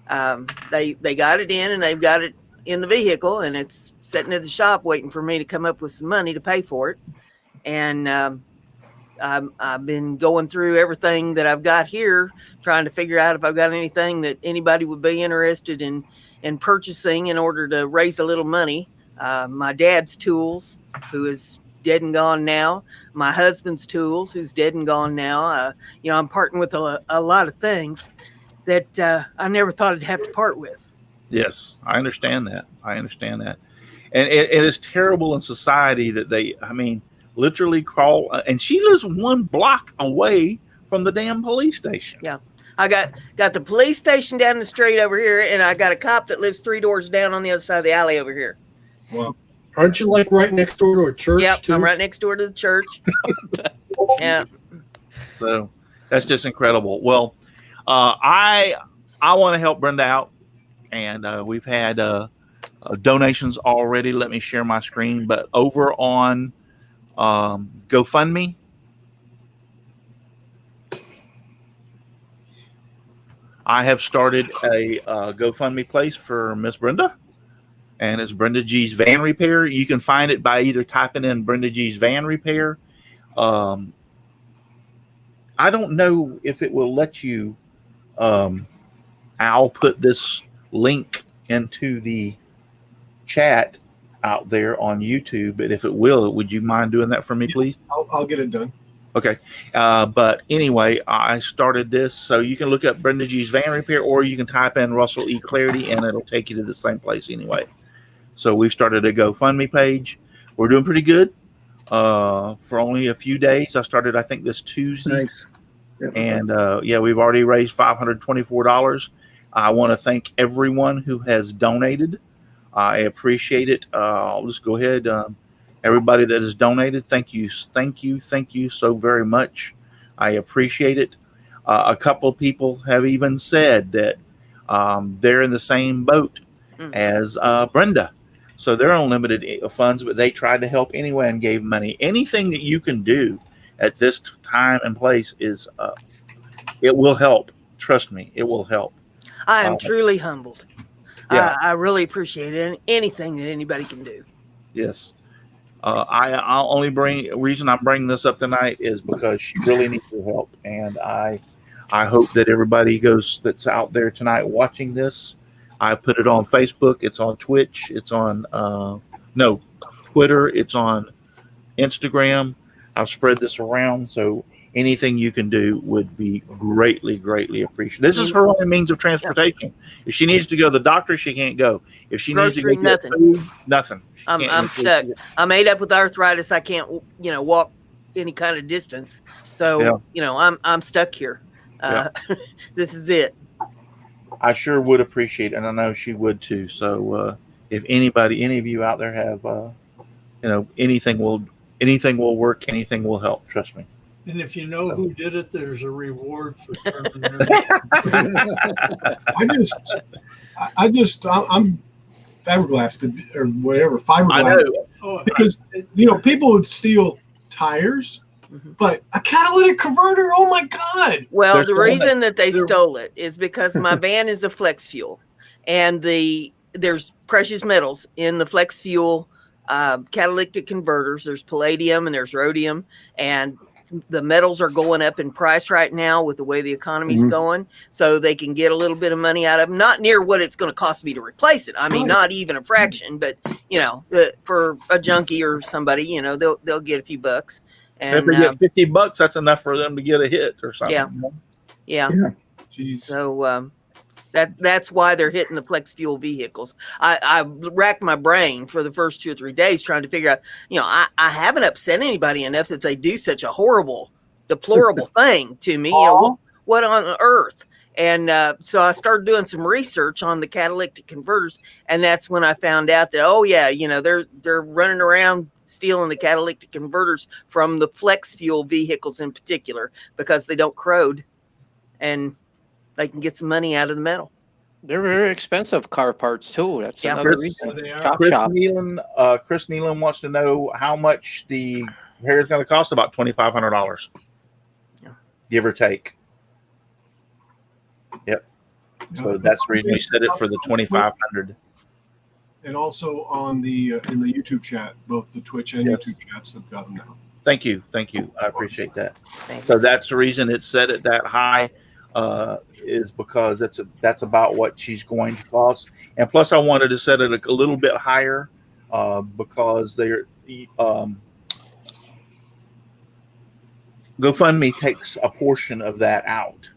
They got it in and they've got it in the vehicle, and it's sitting at the shop waiting for me to come up with some money to pay for it. And I've been going through everything that I've got here, trying to figure out if I've got anything that anybody would be interested in purchasing in order to raise a little money. My dad's tools, who is dead and gone now. My husband's tools, who's dead and gone now. I'm parting with a lot of things that I never thought I'd have to part with. Yes, I understand that. And it is terrible in society that they, literally crawl. And she lives 1 block away from the damn police station. Yeah. I got the police station down the street over here, and I got a cop that lives 3 doors down on the other side of the alley over here. Wow. Aren't you like right next door to a church? Yep, too? I'm right next door to the church. Yeah. So That's just incredible. Well, I want to help Brenda out, and we've had donations already. Let me share my screen. But over on GoFundMe, I have started a GoFundMe place for Miss Brenda, and it's Brenda G's Van Repair. You can find it by either typing in Brenda G's Van Repair. I don't know if it will let you. I'll put this link into the chat out there on YouTube, but if it will, would you mind doing that for me, please? I'll get it done. Okay. But anyway, I started this, so you can look up Brenda G's Van Repair, or you can type in Russell E. Clarity, and it'll take you to the same place anyway. So we've started a GoFundMe page. We're doing pretty good for only a few days. I started, I think, this Tuesday. Nice. Yep. And yeah, we've already raised $524. I want to thank everyone who has donated. I appreciate it. I'll just go ahead. Everybody that has donated, thank you so very much. I appreciate it. A couple of people have even said that they're in the same boat as Brenda. So they're on limited funds, but they tried to help anyway and gave money. Anything that you can do at this time and place is, it will help. Trust me, it will help. I am truly humbled. Yeah. I really appreciate it. Anything that anybody can do. Yes. I'll only reason I'm bringing this up tonight is because she really needs your help. And I hope that everybody that's out there tonight watching this. I put it on Facebook. It's on Twitch. It's on, Twitter. It's on Instagram. I've spread this around. So anything you can do would be greatly, greatly appreciated. This is her only means of transportation. If she needs to go to the doctor, she can't go. If she needs to go get food, nothing. I'm stuck. I'm ate up with arthritis. I can't, walk any kind of distance. So, I'm stuck here. This is it. I sure would appreciate it, and I know she would too. So, if any of you out there have, anything will work, anything will help. Trust me. And if you know who did it, there's a reward for turning I'm fiberglass or whatever fiberglass. I know. Because people would steal tires, but a catalytic converter. Oh my God! Well, the reason that they stole it is because my van is a flex fuel, and there's precious metals in the flex fuel catalytic converters. There's palladium and there's rhodium, and the metals are going up in price right now with the way the economy's going, so they can get a little bit of money out of them. Not near what it's going to cost me to replace it. I mean, not even a fraction, but for a junkie or somebody, they'll get a few bucks. And if they get $50, that's enough for them to get a hit or something. Yeah. Jeez. So that's why they're hitting the flex fuel vehicles. I racked my brain for the first 2 or 3 days trying to figure out, I haven't upset anybody enough that they do such a horrible, deplorable thing to me. What on earth? And so I started doing some research on the catalytic converters, and that's when I found out that, they're running around stealing the catalytic converters from the flex fuel vehicles in particular because they don't corrode, and they can get some money out of the metal. They're very expensive car parts too. That's another reason. Chris Nealon wants to know how much the repair is going to cost. About $2,500, give or take. Yep. So that's the reason we set it for the $2,500. And also on in the YouTube chat, both the Twitch and YouTube chats have got them now. Thank you. I appreciate that. Thanks. So that's the reason it's set at that high. Is because that's about what she's going to cost, and plus I wanted to set it a little bit higher because GoFundMe takes a portion of that out,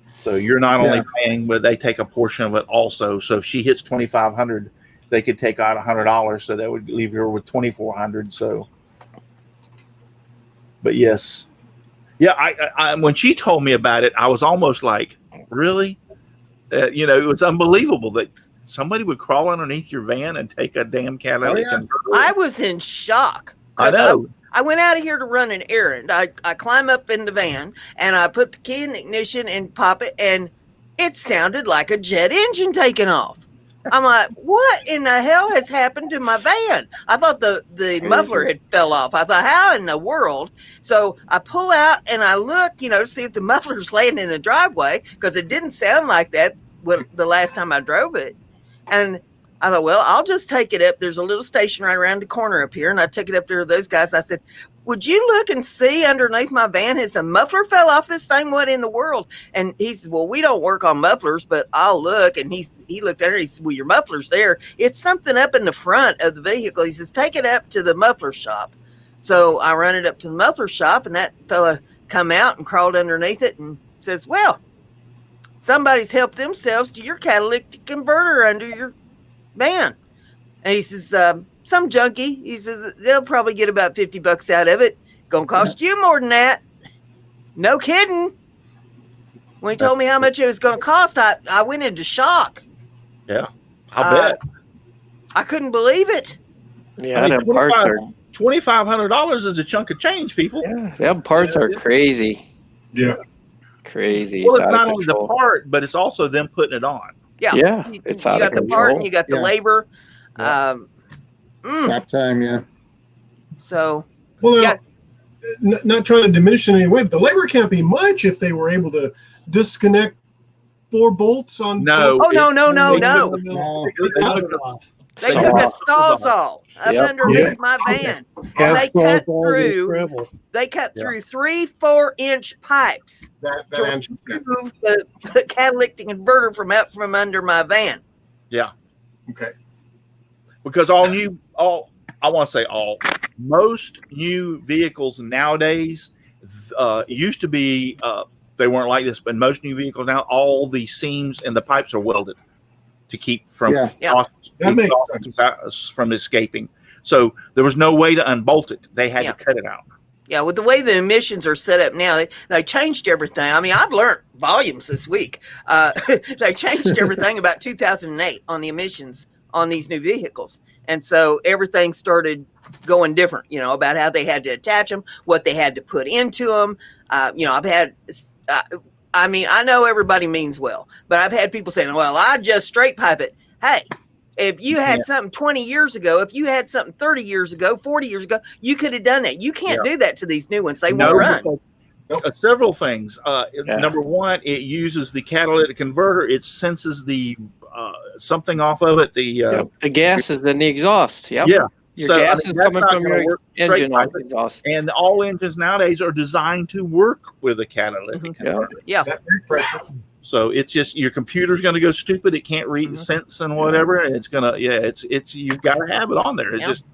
so you're not only paying, but they take a portion of it also. So if she hits $2,500, they could take out $100, so that would leave her with $2,400. So, but yes. Yeah, I when she told me about it, I was almost like, really? It was unbelievable that somebody would crawl underneath your van and take a damn catalytic converter. I was in shock. I know. I went out of here to run an errand. I climb up in the van and I put the key in the ignition and pop it, and it sounded like a jet engine taking off. I'm like, what in the hell has happened to my van? I thought the muffler had fell off. I thought, how in the world? So I pull out and I look, to see if the muffler's laying in the driveway, because it didn't sound like that the last time I drove it. And I thought, well, I'll just take it up. There's a little station right around the corner up here. And I took it up there to those guys. I said, would you look and see underneath my van? Has the muffler fell off this thing? What in the world? And he said, well, we don't work on mufflers, but I'll look. And he looked at her. He said, well, your muffler's there. It's something up in the front of the vehicle. He says, take it up to the muffler shop. So I run it up to the muffler shop, and that fella come out and crawled underneath it and says, well, somebody's helped themselves to your catalytic converter under your van. And he says, some junkie. He says, they'll probably get about $50 out of it. Gonna cost you more than that. No kidding. When he told me how much it was gonna cost, I went into shock. Yeah, I'll bet. I couldn't believe it. Yeah, them parts are $2,500 is a chunk of change, people. them parts are crazy. Yeah. Crazy. Well, it's out of not only the control. part, but it's also them putting it on. Yeah, You it's out got of the part control. and you got the Yeah. labor. Yeah. Tap time, yeah. So Well, Yeah. not trying to diminish in any way, but the labor can't be much if they were able to disconnect 4 bolts on. No. oh no, no, no, They no. No. They Saw. took a sawzall up Yep. underneath my van. And they cut through. They cut through 3 4-inch pipes That to answers that. remove the catalytic converter from out from under my van. Okay. Because most new vehicles nowadays used to be, they weren't like this, but most new vehicles now, all the seams and the pipes are welded to keep from Yeah. That makes exhaust from escaping. So there was no way to unbolt it. They had Yeah. to cut it out. Yeah, with the way the emissions are set up now, they changed everything. I mean, I've learned volumes this week. They changed everything about 2008 on the emissions on these new vehicles. And so everything started going different, about how they had to attach them, what they had to put into them. I've had, I know everybody means well, but I've had people saying, well, I just straight pipe it. Hey, if you had something 20 years ago, if you had something 30 years ago, 40 years ago, you could have done that. You can't do that to these new ones. They won't run. Several things. Number one, it uses the catalytic converter. It senses the something off of it. The gas is in the exhaust. Yep. Yeah. Your So, gas I mean, is that's coming not from gonna your work engine straight off pipe. exhaust. And all engines nowadays are designed to work with a catalytic Mhm. converter. Yeah. That big pressure. So it's just your computer's going to go stupid. It can't read sense and whatever. And it's gonna, it's you've got to have it on there. It's Yeah. just,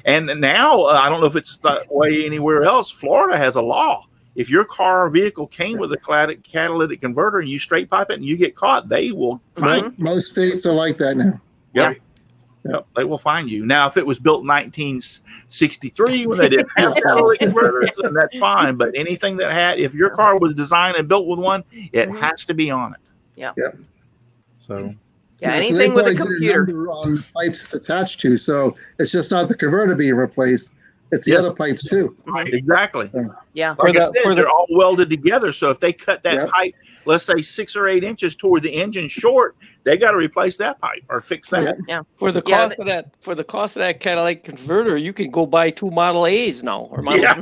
And now I don't know if it's that way anywhere else. Florida has a law. If your car or vehicle came with a catalytic converter and you straight pipe it and you get caught, they will fine. Most states are like that now. Yep, they will fine you. Now, if it was built in 1963 when they didn't have catalytic converters, then that's fine. But anything that had, if your car was designed and built with one, it has to be on it. Yeah. So. Yeah, So anything they with a probably get computer. number on the pipes it's attached to. So it's just not the converter being replaced. It's the other pipes too. Exactly. Yeah. Like I said, they're all welded together. So if they cut that Yep. pipe, let's say 6 or 8 inches toward the engine short, they got to replace that pipe or fix that. For the Yeah, cost of that catalytic converter, you can go buy 2 Model A's now or Model Yeah,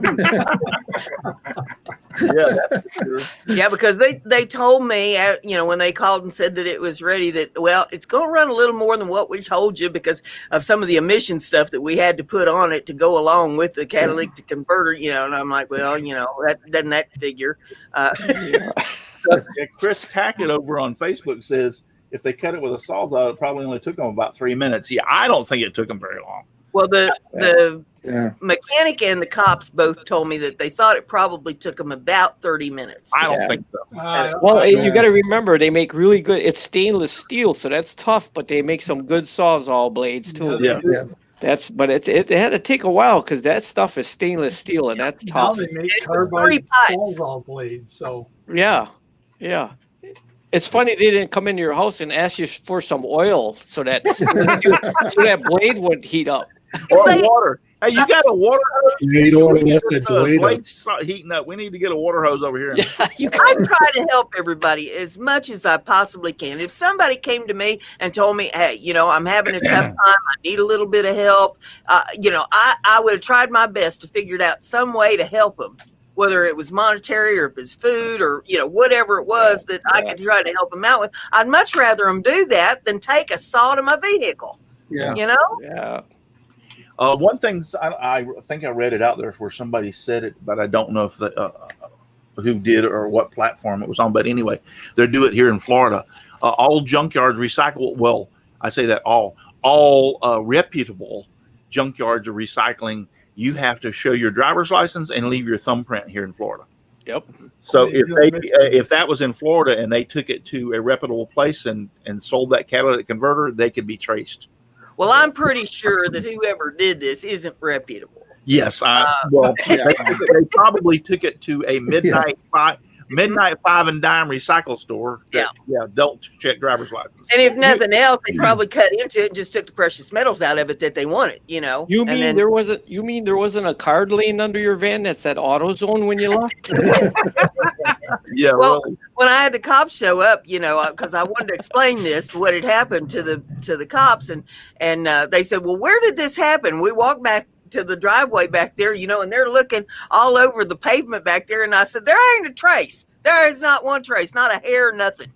that's for sure. Yeah, because they told me, when they called and said that it was ready, that, well, it's going to run a little more than what we told you because of some of the emission stuff that we had to put on it to go along with the catalytic converter, and I'm like, well, that figure. Chris Tackett over on Facebook says if they cut it with a sawzall, it probably only took them about 3 minutes. Yeah, I don't think it took them very long. Well, the Yeah. mechanic and the cops both told me that they thought it probably took them about 30 minutes. I don't think so. Well, you got to remember they make really good. It's stainless steel, so that's tough. But they make some good sawzall blades too. Yeah. It had to take a while because that stuff is stainless steel and that's Now tough. they make It was 3 carbide pipes. sawzall blades. So Yeah. It's funny they didn't come into your house and ask you for some oil so that blade wouldn't heat up. Or They- water. Hey, you got a water hose? You don't want to mess that blade up. Blade's heating up. We need to get a water hose over here. Yeah, you I try to help everybody as much as I possibly can. If somebody came to me and told me, hey, I'm having a tough time, I need a little bit of help, I would have tried my best to figure out some way to help them, whether it was monetary or if it's food or, whatever it was that I could try to help them out with. I'd much rather them do that than take a saw to my vehicle. Yeah. Yeah. One thing I think I read it out there where somebody said it, but I don't know if who did or what platform it was on. But anyway, they do it here in Florida. All junkyards recycle. Well, I say that all reputable junkyards are recycling. You have to show your driver's license and leave your thumbprint here in Florida. Yep. So if that was in Florida and they took it to a reputable place and sold that catalytic converter, they could be traced. Well, I'm pretty sure that whoever did this isn't reputable. Yes, they probably took it to a midnight five and dime recycle store. They'll check driver's license. And if nothing else, they probably cut into it and just took the precious metals out of it that they wanted. You mean there wasn't a card laying under your van that said AutoZone when you left? Yeah. Well, when I had the cops show up, because I wanted to explain what had happened to the cops, and they said, "Well, where did this happen?" We walked back to the driveway back there, and they're looking all over the pavement back there, and I said, "There ain't a trace. There is not one trace, not a hair, nothing."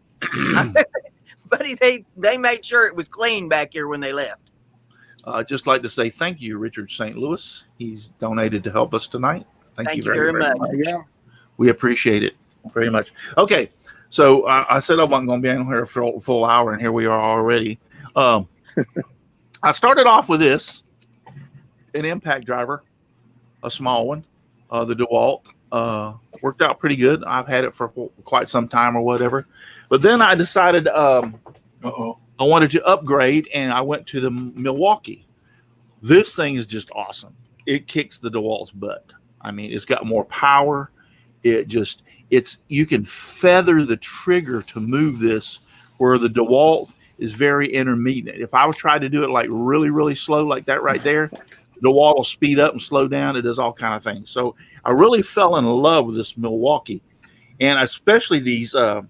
But they made sure it was clean back here when they left. I'd just like to say thank you, Richard St. Louis. He's donated to help us tonight. Thank you very much. Yeah. We appreciate it very much. Okay, so I said I wasn't going to be in here for a full hour, and here we are already. I started off with this, an impact driver, a small one, the DeWalt. Worked out pretty good. I've had it for quite some time or whatever. But then I decided I wanted to upgrade, and I went to the Milwaukee. This thing is just awesome. It kicks the DeWalt's butt. I mean, it's got more power. You can feather the trigger to move this, where the DeWalt is very intermediate. If I would try to do it like really, really slow like that right there, the DeWalt will speed up and slow down. It does all kind of things. So I really fell in love with this Milwaukee, and especially these, if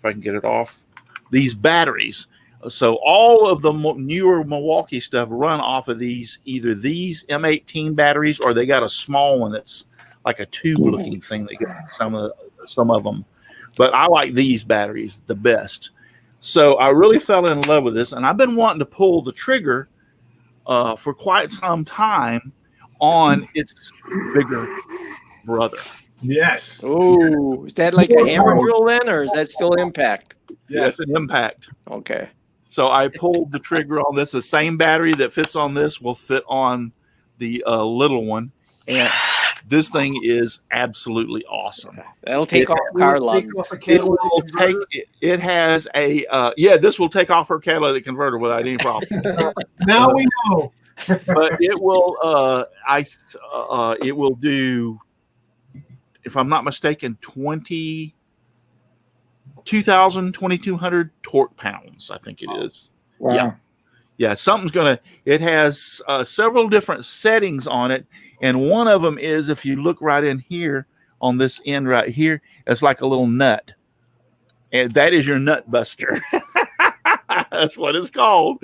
I can get it off, these batteries. So all of the newer Milwaukee stuff run off of either these M18 batteries, or they got a small one that's like a tube-looking thing that got some of them. But I like these batteries the best. So I really fell in love with this, and I've been wanting to pull the trigger for quite some time on its bigger brother. Yes. Oh, is that like a hammer drill then, or is that still impact? Yes, an impact. Okay. So I pulled the trigger on this. The same battery that fits on this will fit on the little one, and this thing is absolutely awesome. That'll take off car lugs. It has a this will take off her catalytic converter without any problem. Now we know. But it will it will do, if I'm not mistaken, 2,200 torque pounds, I think it is. Wow. Yeah, it has several different settings on it, and one of them is, if you look right in here on this end right here, it's like a little nut, and that is your nut buster. That's what it's called.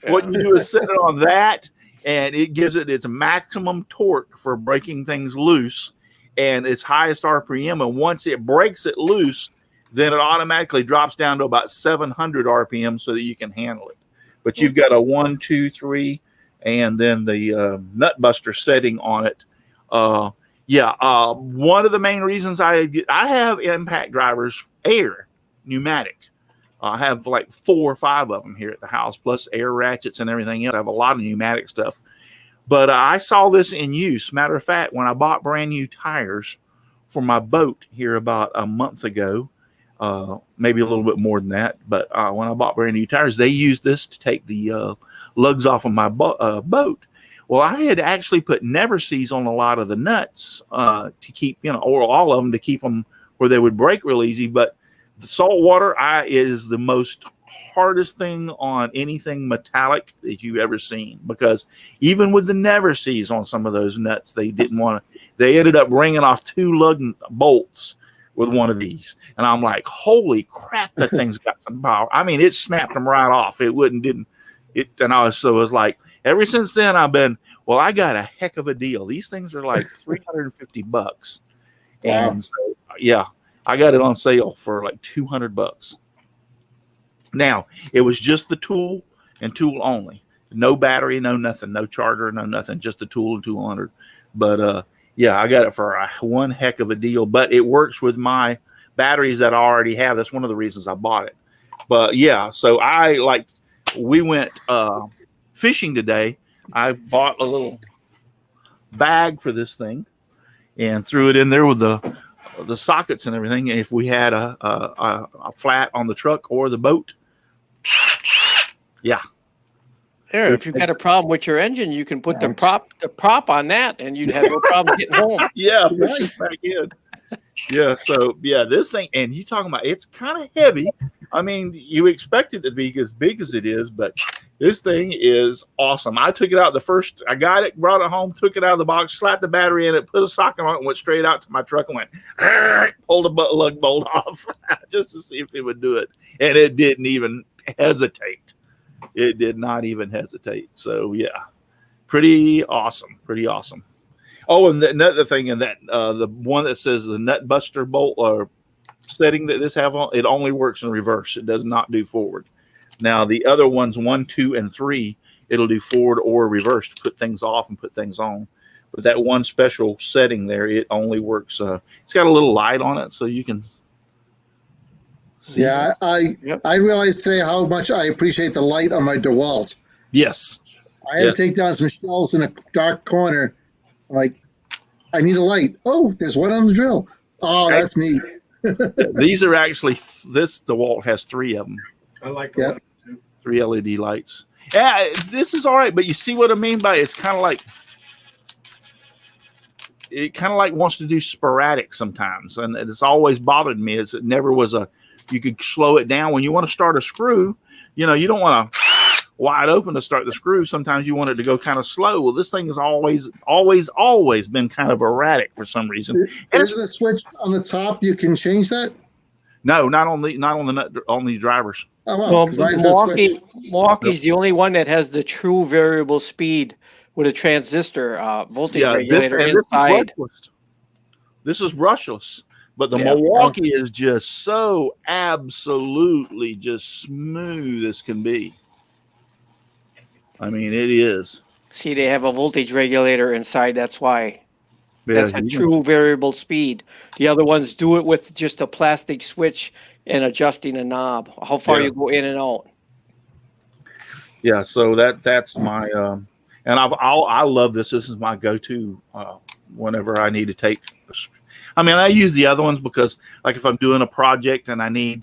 What you do is set it on that, and it gives it its maximum torque for breaking things loose and its highest RPM. And once it breaks it loose, then it automatically drops down to about 700 RPM so that you can handle it. But you've got a 1, 2, 3, and then the nut buster setting on it. One of the main reasons I have impact drivers, pneumatic. I have like 4 or 5 of them here at the house, plus air ratchets and everything else. I have a lot of pneumatic stuff. But I saw this in use. Matter of fact, when I bought brand new tires for my boat here about a month ago, maybe a little bit more than that. But when I bought brand new tires, they used this to take the lugs off of my boat. Well, I had actually put never sees on a lot of the nuts to keep, or all of them to keep them where they would break real easy. But the salt water is the most hardest thing on anything metallic that you've ever seen, because even with the never sees on some of those nuts, they didn't want to. They ended up ringing off 2 lug bolts with one of these, and I'm like, holy crap, that thing's got some power. I mean, it snapped them right off. It didn't. And I was like, ever since then, I've been, well, I got a heck of a deal. These things are like $350, and so, yeah, I got it on sale for like $200. Now, it was just the tool and tool only. No battery, no nothing, no charger, no nothing, just the tool and 200. But yeah, I got it for one heck of a deal. But it works with my batteries that I already have. That's one of the reasons I bought it. But yeah, so we went fishing today. I bought a little bag for this thing and threw it in there with the sockets and everything. If we had a flat on the truck or the boat, yeah. There, if you've got a problem with your engine, you can put the prop on that, and you'd have no problem getting home. Yeah, push it back in. Yeah, so yeah, this thing, and you talking about, it's kind of heavy. I mean, you expect it to be as big as it is, but this thing is awesome. I took it out I got it, brought it home, took it out of the box, slapped the battery in it, put a socket on it, and went straight out to my truck and went, pulled the lug bolt off just to see if it would do it. And it didn't even hesitate. It did not even hesitate. So yeah, pretty awesome. Pretty awesome. Oh, and another thing, and that the one that says the nut buster bolt or setting that this have on, it only works in reverse. It does not do forward. Now the other ones, 1, 2, and 3, it'll do forward or reverse to put things off and put things on. But that one special setting there, it only works. It's got a little light on it, so you can see. Yeah, I realized today how much I appreciate the light on my DeWalt. Yes. I had to take down some shelves in a dark corner. Like, I need a light. Oh, there's one on the drill. Oh, that's neat. These are actually, this DeWalt has 3 of them. I like the lights too. 3 LED lights. Yeah, this is all right, but you see what I mean by it's kind of like, it kind of like wants to do sporadic sometimes, and it's always bothered me. It never was you could slow it down when you want to start a screw. You don't want to wide open to start the screw. Sometimes you want it to go kind of slow. Well, this thing has always been kind of erratic for some reason. Isn't a switch on the top? You can change that. No, not on the drivers. Oh, well, Milwaukee's the only one that has the true variable speed with a transistor voltage regulator inside. This is brushless, but the Milwaukee is just so absolutely just smooth as can be. I mean, it is. See, they have a voltage regulator inside. That's why. That's a true variable speed. The other ones do it with just a plastic switch and adjusting a knob. How far you go in and out. Yeah, so that's my and I love this. This is my go-to whenever I need to take. I mean, I use the other ones because, like, if I'm doing a project and I need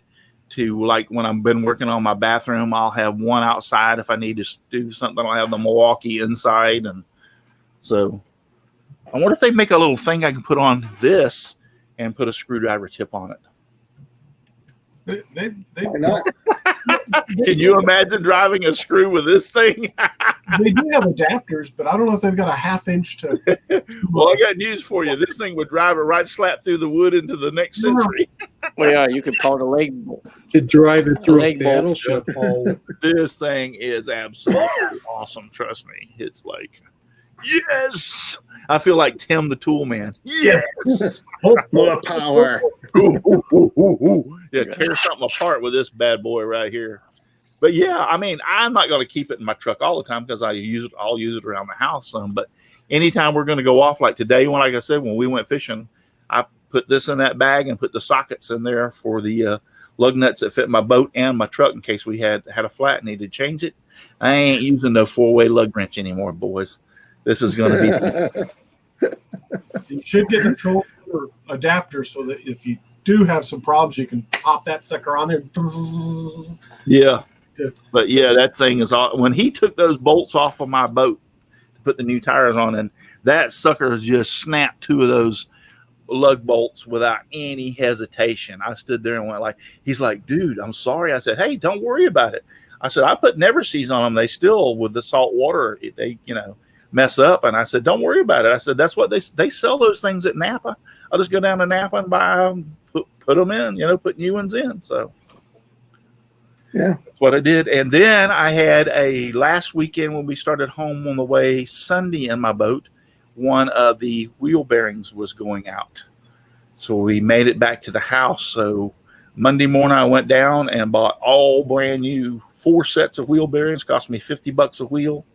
to, like, when I've been working on my bathroom, I'll have one outside. If I need to do something, I'll have the Milwaukee inside. And so I wonder if they make a little thing I can put on this and put a screwdriver tip on it. Why not? Can you imagine driving a screw with this thing? They do have adapters, but I don't know if they've got a 1/2 inch to. Well, I got news for you. This thing would drive it right slap through the wood into the next century. Well, yeah, you could pound a leg bolt. You could drive it through a Leg bolt. battleship. This thing is absolutely awesome. Trust me. It's like, yes. I feel like Tim the Tool Man. Yes. More power. Yeah, tear something apart with this bad boy right here. But yeah, I mean, I'm not going to keep it in my truck all the time because I'll use it around the house some. But anytime we're going to go off, like today, like I said, when we went fishing, I put this in that bag and put the sockets in there for the lug nuts that fit my boat and my truck in case we had a flat and needed to change it. I ain't using no 4-way lug wrench anymore, boys. This is going to be. You should get a controller adapter so that if you do have some problems, you can pop that sucker on there. Yeah. But yeah, that thing is all. When he took those bolts off of my boat to put the new tires on, and that sucker just snapped 2 of those lug bolts without any hesitation. I stood there and went like, he's like, dude, I'm sorry. I said, hey, don't worry about it. I said, I put Never Seas on them. They still, with the salt water, they, mess up. And I said, don't worry about it. I said, that's what they sell those things at Napa. I'll just go down to Napa and buy them, put them in, put new ones in. So yeah, that's what I did. And then I had a last weekend when we started home on the way Sunday in my boat, one of the wheel bearings was going out. So we made it back to the house. So Monday morning I went down and bought all brand new 4 sets of wheel bearings, cost me $50 a wheel.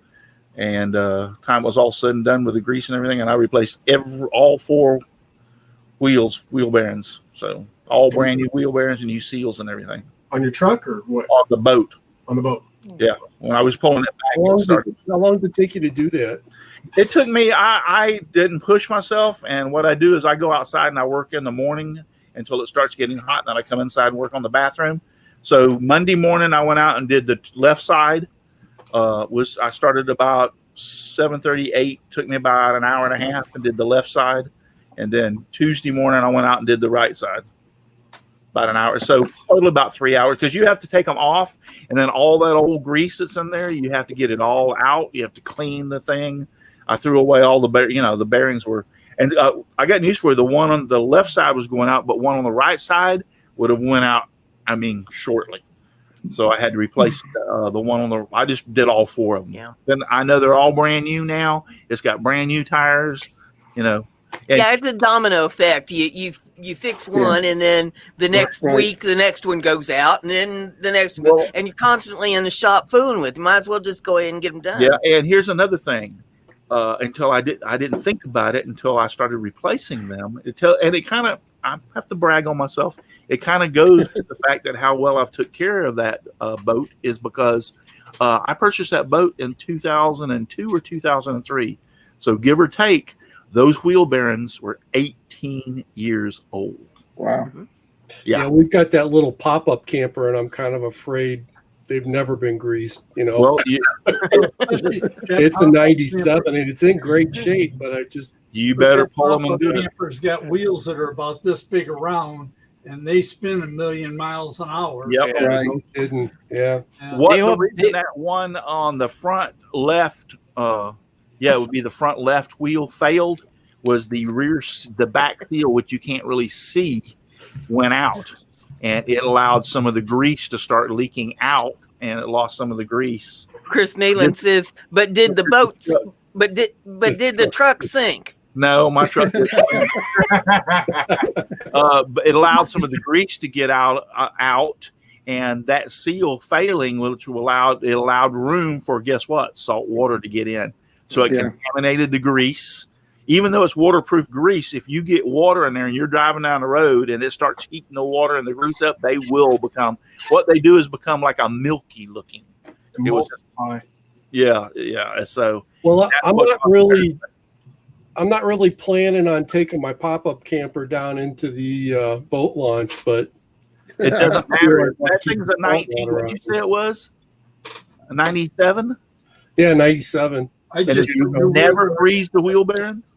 And time was all said and done with the grease and everything. And I replaced all 4 wheel bearings. So all brand new wheel bearings and new seals and everything. On your truck or what? On the boat. On the boat. Yeah. When I was pulling it back, How long does it take you to do that? It took me, I didn't push myself. And what I do is I go outside and I work in the morning until it starts getting hot. And then I come inside and work on the bathroom. So Monday morning I went out and did the left side. I started about 7:30, 8, took me about an hour and a half and did the left side. And then Tuesday morning I went out and did the right side. About an hour. So total about 3 hours, because you have to take them off, and then all that old grease that's in there, you have to get it all out. You have to clean the thing. I threw away all the the bearings were, and I got news for you. The one on the left side was going out, but one on the right side would have went out, shortly. So I had to replace the one on the, I just did all 4 of them. Yeah. Then I know they're all brand new now. It's got brand new tires, And yeah, it's a domino effect. You fix one, and then the next week the next one goes out, and then the next one, and you're constantly in the shop fooling with them. Might as well just go ahead and get them done. Yeah, and here's another thing. Until I didn't think about it until I started replacing them. It kind of, I have to brag on myself. It kind of goes to the fact that how well I've took care of that boat is because I purchased that boat in 2002 or 2003. So give or take, those wheel bearings were 18 years old. Wow. Yeah, we've got that little pop-up camper, and I'm kind of afraid they've never been greased. Well, it's a 97 and it's in great shape, but you better pull them and do it. Camper's got wheels that are about this big around, and they spin 1,000,000 miles an hour. Yep. Yeah, right. No kidding. Yeah. The reason that one on the front left, it would be the front left wheel failed was the back seal, which you can't really see, went out. And it allowed some of the grease to start leaking out, and it lost some of the grease. Chris Nealon says, "But did the boats? But did the truck sink?" No, my truck didn't. But it allowed some of the grease to get out, and that seal failing, which allowed room for, guess what? Salt water to get in. So it contaminated the grease. Even though it's waterproof grease, if you get water in there and you're driving down the road and it starts heating the water and the grease up, they will become, what they do is become like a milky looking. Yeah. So, well, I'm not really planning on taking my pop-up camper down into the boat launch, but it doesn't matter. That thing's a 19. What did you say it was? A 97? Yeah, 97. You never greased the wheel bearings?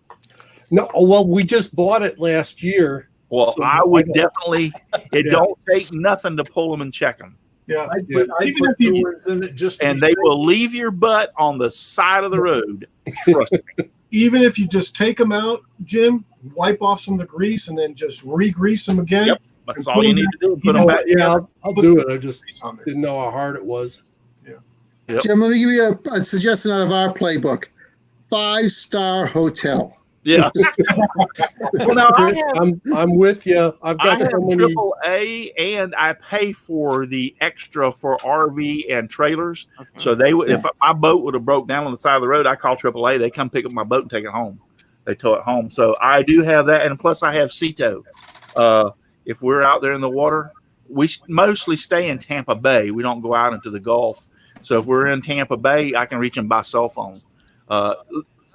No, well, we just bought it last year. Well, so I would definitely. It don't take nothing to pull them and check them. Yeah, even if you in it just and they will leave your butt on the side of the road. Trust me. Even if you just take them out, Jim, wipe off some of the grease, and then just re-grease them again. Yep, that's all you need to do. Put them back. Yeah, I'll do it. I just didn't know how hard it was. Yeah. Yep. Jim, let me give you a suggestion out of our playbook: 5-star hotel. Yeah. Well, now I'm with you. I've got so many AAA, and I pay for the extra for RV and trailers. So they would, if my boat would have broke down on the side of the road, I call AAA. They come pick up my boat and take it home. They tow it home. So I do have that, and plus I have CETO. If we're out there in the water, we mostly stay in Tampa Bay. We don't go out into the Gulf. So if we're in Tampa Bay, I can reach them by cell phone.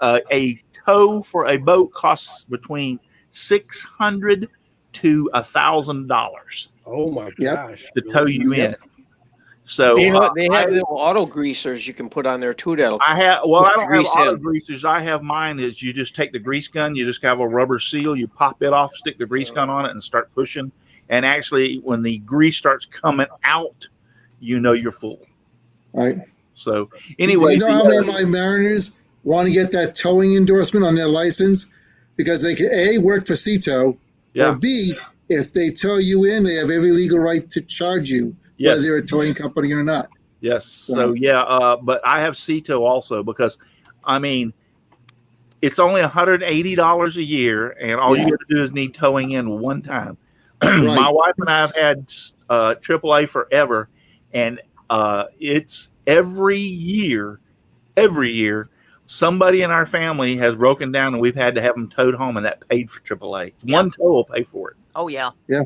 A tow for a boat costs between $600 to $1,000. Oh my gosh! To tow you in. So They have the auto greasers you can put on there too. That'll I don't have grease auto in. greasers. I have mine is you just take the grease gun, you just have a rubber seal, you pop it off, stick the grease gun on it, and start pushing. And actually, when the grease starts coming out, you know you're full. Right. So anyway, you know how many of my mariners want to get that towing endorsement on their license because they can A, work for CTOW, yeah, or B, if they tow you in, they have every legal right to charge you, yes, whether they're a towing company or not. yes. So yeah, but I have CTOW also because, I mean, it's only $180 a year, and all you have to do is need towing in one time. My wife and I have had AAA forever, and it's every year, somebody in our family has broken down, and we've had to have them towed home, and that paid for AAA. One tow will pay for it. Oh yeah. Yeah.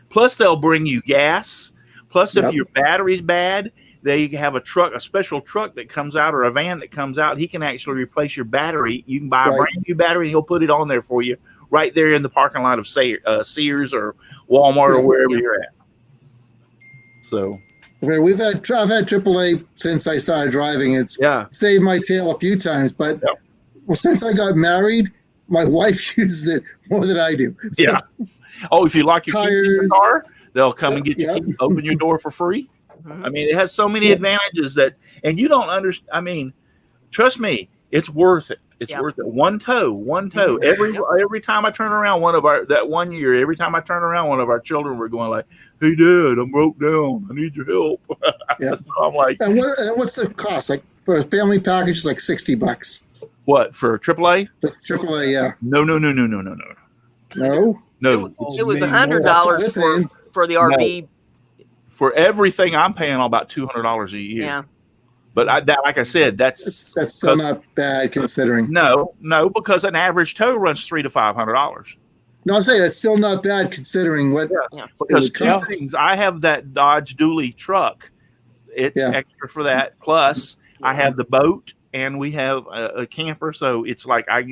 Plus, they'll bring you gas. Plus, if your battery's bad, they have a special truck that comes out, or a van that comes out. He can actually replace your battery. You can buy a brand new battery, and he'll put it on there for you right there in the parking lot of Sears or Walmart or wherever you're at. So, I've had AAA since I started driving. It's saved my tail a few times, but since I got married, my wife uses it more than I do. So, yeah. Oh, if you lock your keys in your car, they'll come and get your keys, open your door for free. I mean, it has so many advantages and you don't understand. I mean, trust me, it's worth it. It's worth it. One tow. Every time I turn around, every time I turn around, one of our children were going like, "Hey, Dad, I'm broke down. I need your help." So I'm like, and what's the cost? Like for a family package, it's like $60. What for AAA? AAA, yeah. No. No. It was $100 for the RV. For everything, I'm paying about $200 a year. Yeah. But like I said, that's still not bad considering. No, because an average tow runs $300 to $500. No, I'm saying it's still not bad considering what. Yeah. Because two things, I have that Dodge dually truck. It's extra for that. Plus, I have the boat, and we have a camper, so it's like I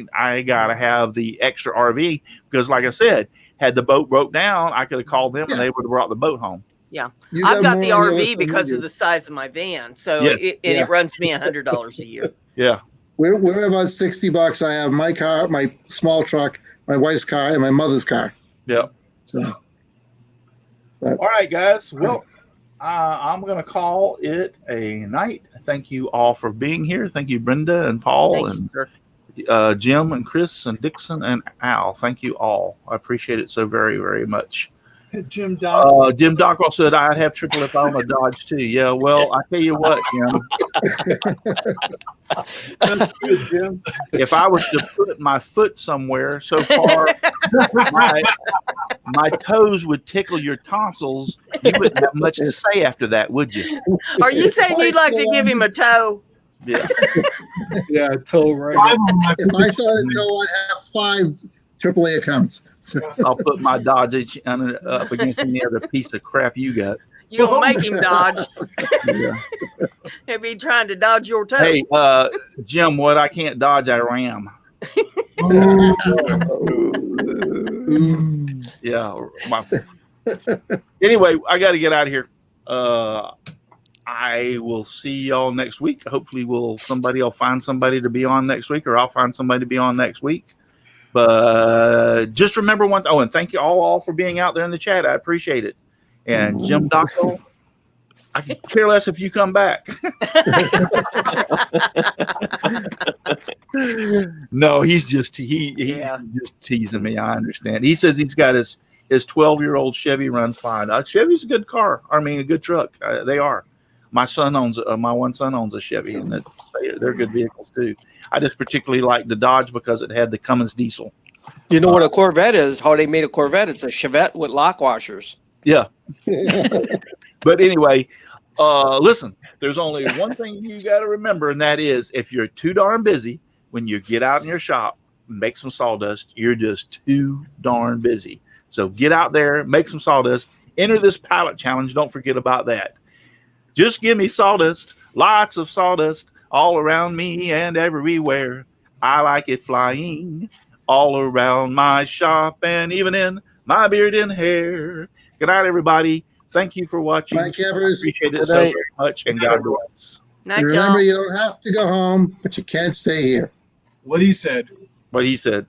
gotta have the extra RV because, like I said, had the boat broke down, I could have called them and they would have brought the boat home. Yeah, I've got the RV because of the size of my van, so it runs me $100 a year. Yeah, we're about $60. I have my car, my small truck, my wife's car, and my mother's car. Yeah. So, all right, guys. Well, I'm going to call it a night. Thank you all for being here. Thank you, Brenda and Paul and Jim and Chris and Dixon and Al. Thank you all. I appreciate it so very, very much. Jim Doc. Jim Dockrell said I'd have triple if I own a Dodge too. Yeah, well, I tell you what, Jim. That's good, Jim. If I was to put my foot somewhere so far, my toes would tickle your tonsils. You wouldn't have much to say after that, would you? Are you saying you'd like to give him a toe? Yeah. Yeah, toe right. If I saw a toe, I'd have 5 AAA accounts. I'll put my Dodge up against any other piece of crap you got. You gonna make him dodge? He'll be trying to dodge your toe. Hey, Jim, what I can't dodge, I ram. Yeah. Anyway, I got to get out of here. I will see y'all next week. Hopefully, somebody will find somebody to be on next week, or I'll find somebody to be on next week. But just remember one thing. Oh, and thank you all for being out there in the chat. I appreciate it. And Jim Dockrell, I could care less if you come back. No, he's just just teasing me. I understand. He says he's got his 12-year-old Chevy run fine. Chevy's a good car. I mean, a good truck. They are. My one son owns a Chevy, and they're good vehicles too. I just particularly like the Dodge because it had the Cummins diesel. You know what a Corvette is? How they made a Corvette? It's a Chevette with lock washers. Yeah. But anyway, listen, there's only one thing you got to remember, and that is if you're too darn busy when you get out in your shop and make some sawdust, you're just too darn busy. So get out there, make some sawdust, enter this pallet challenge. Don't forget about that. Just give me sawdust, lots of sawdust all around me and everywhere. I like it flying all around my shop and even in my beard and hair. Good night, everybody. thank you for watching. Bye, campers. Appreciate it Good so night. very much, and God bless. Night, And remember, y'all. you don't have to go home, but you can't stay here. What he said. What he said.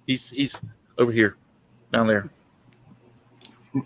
He's over here, down there.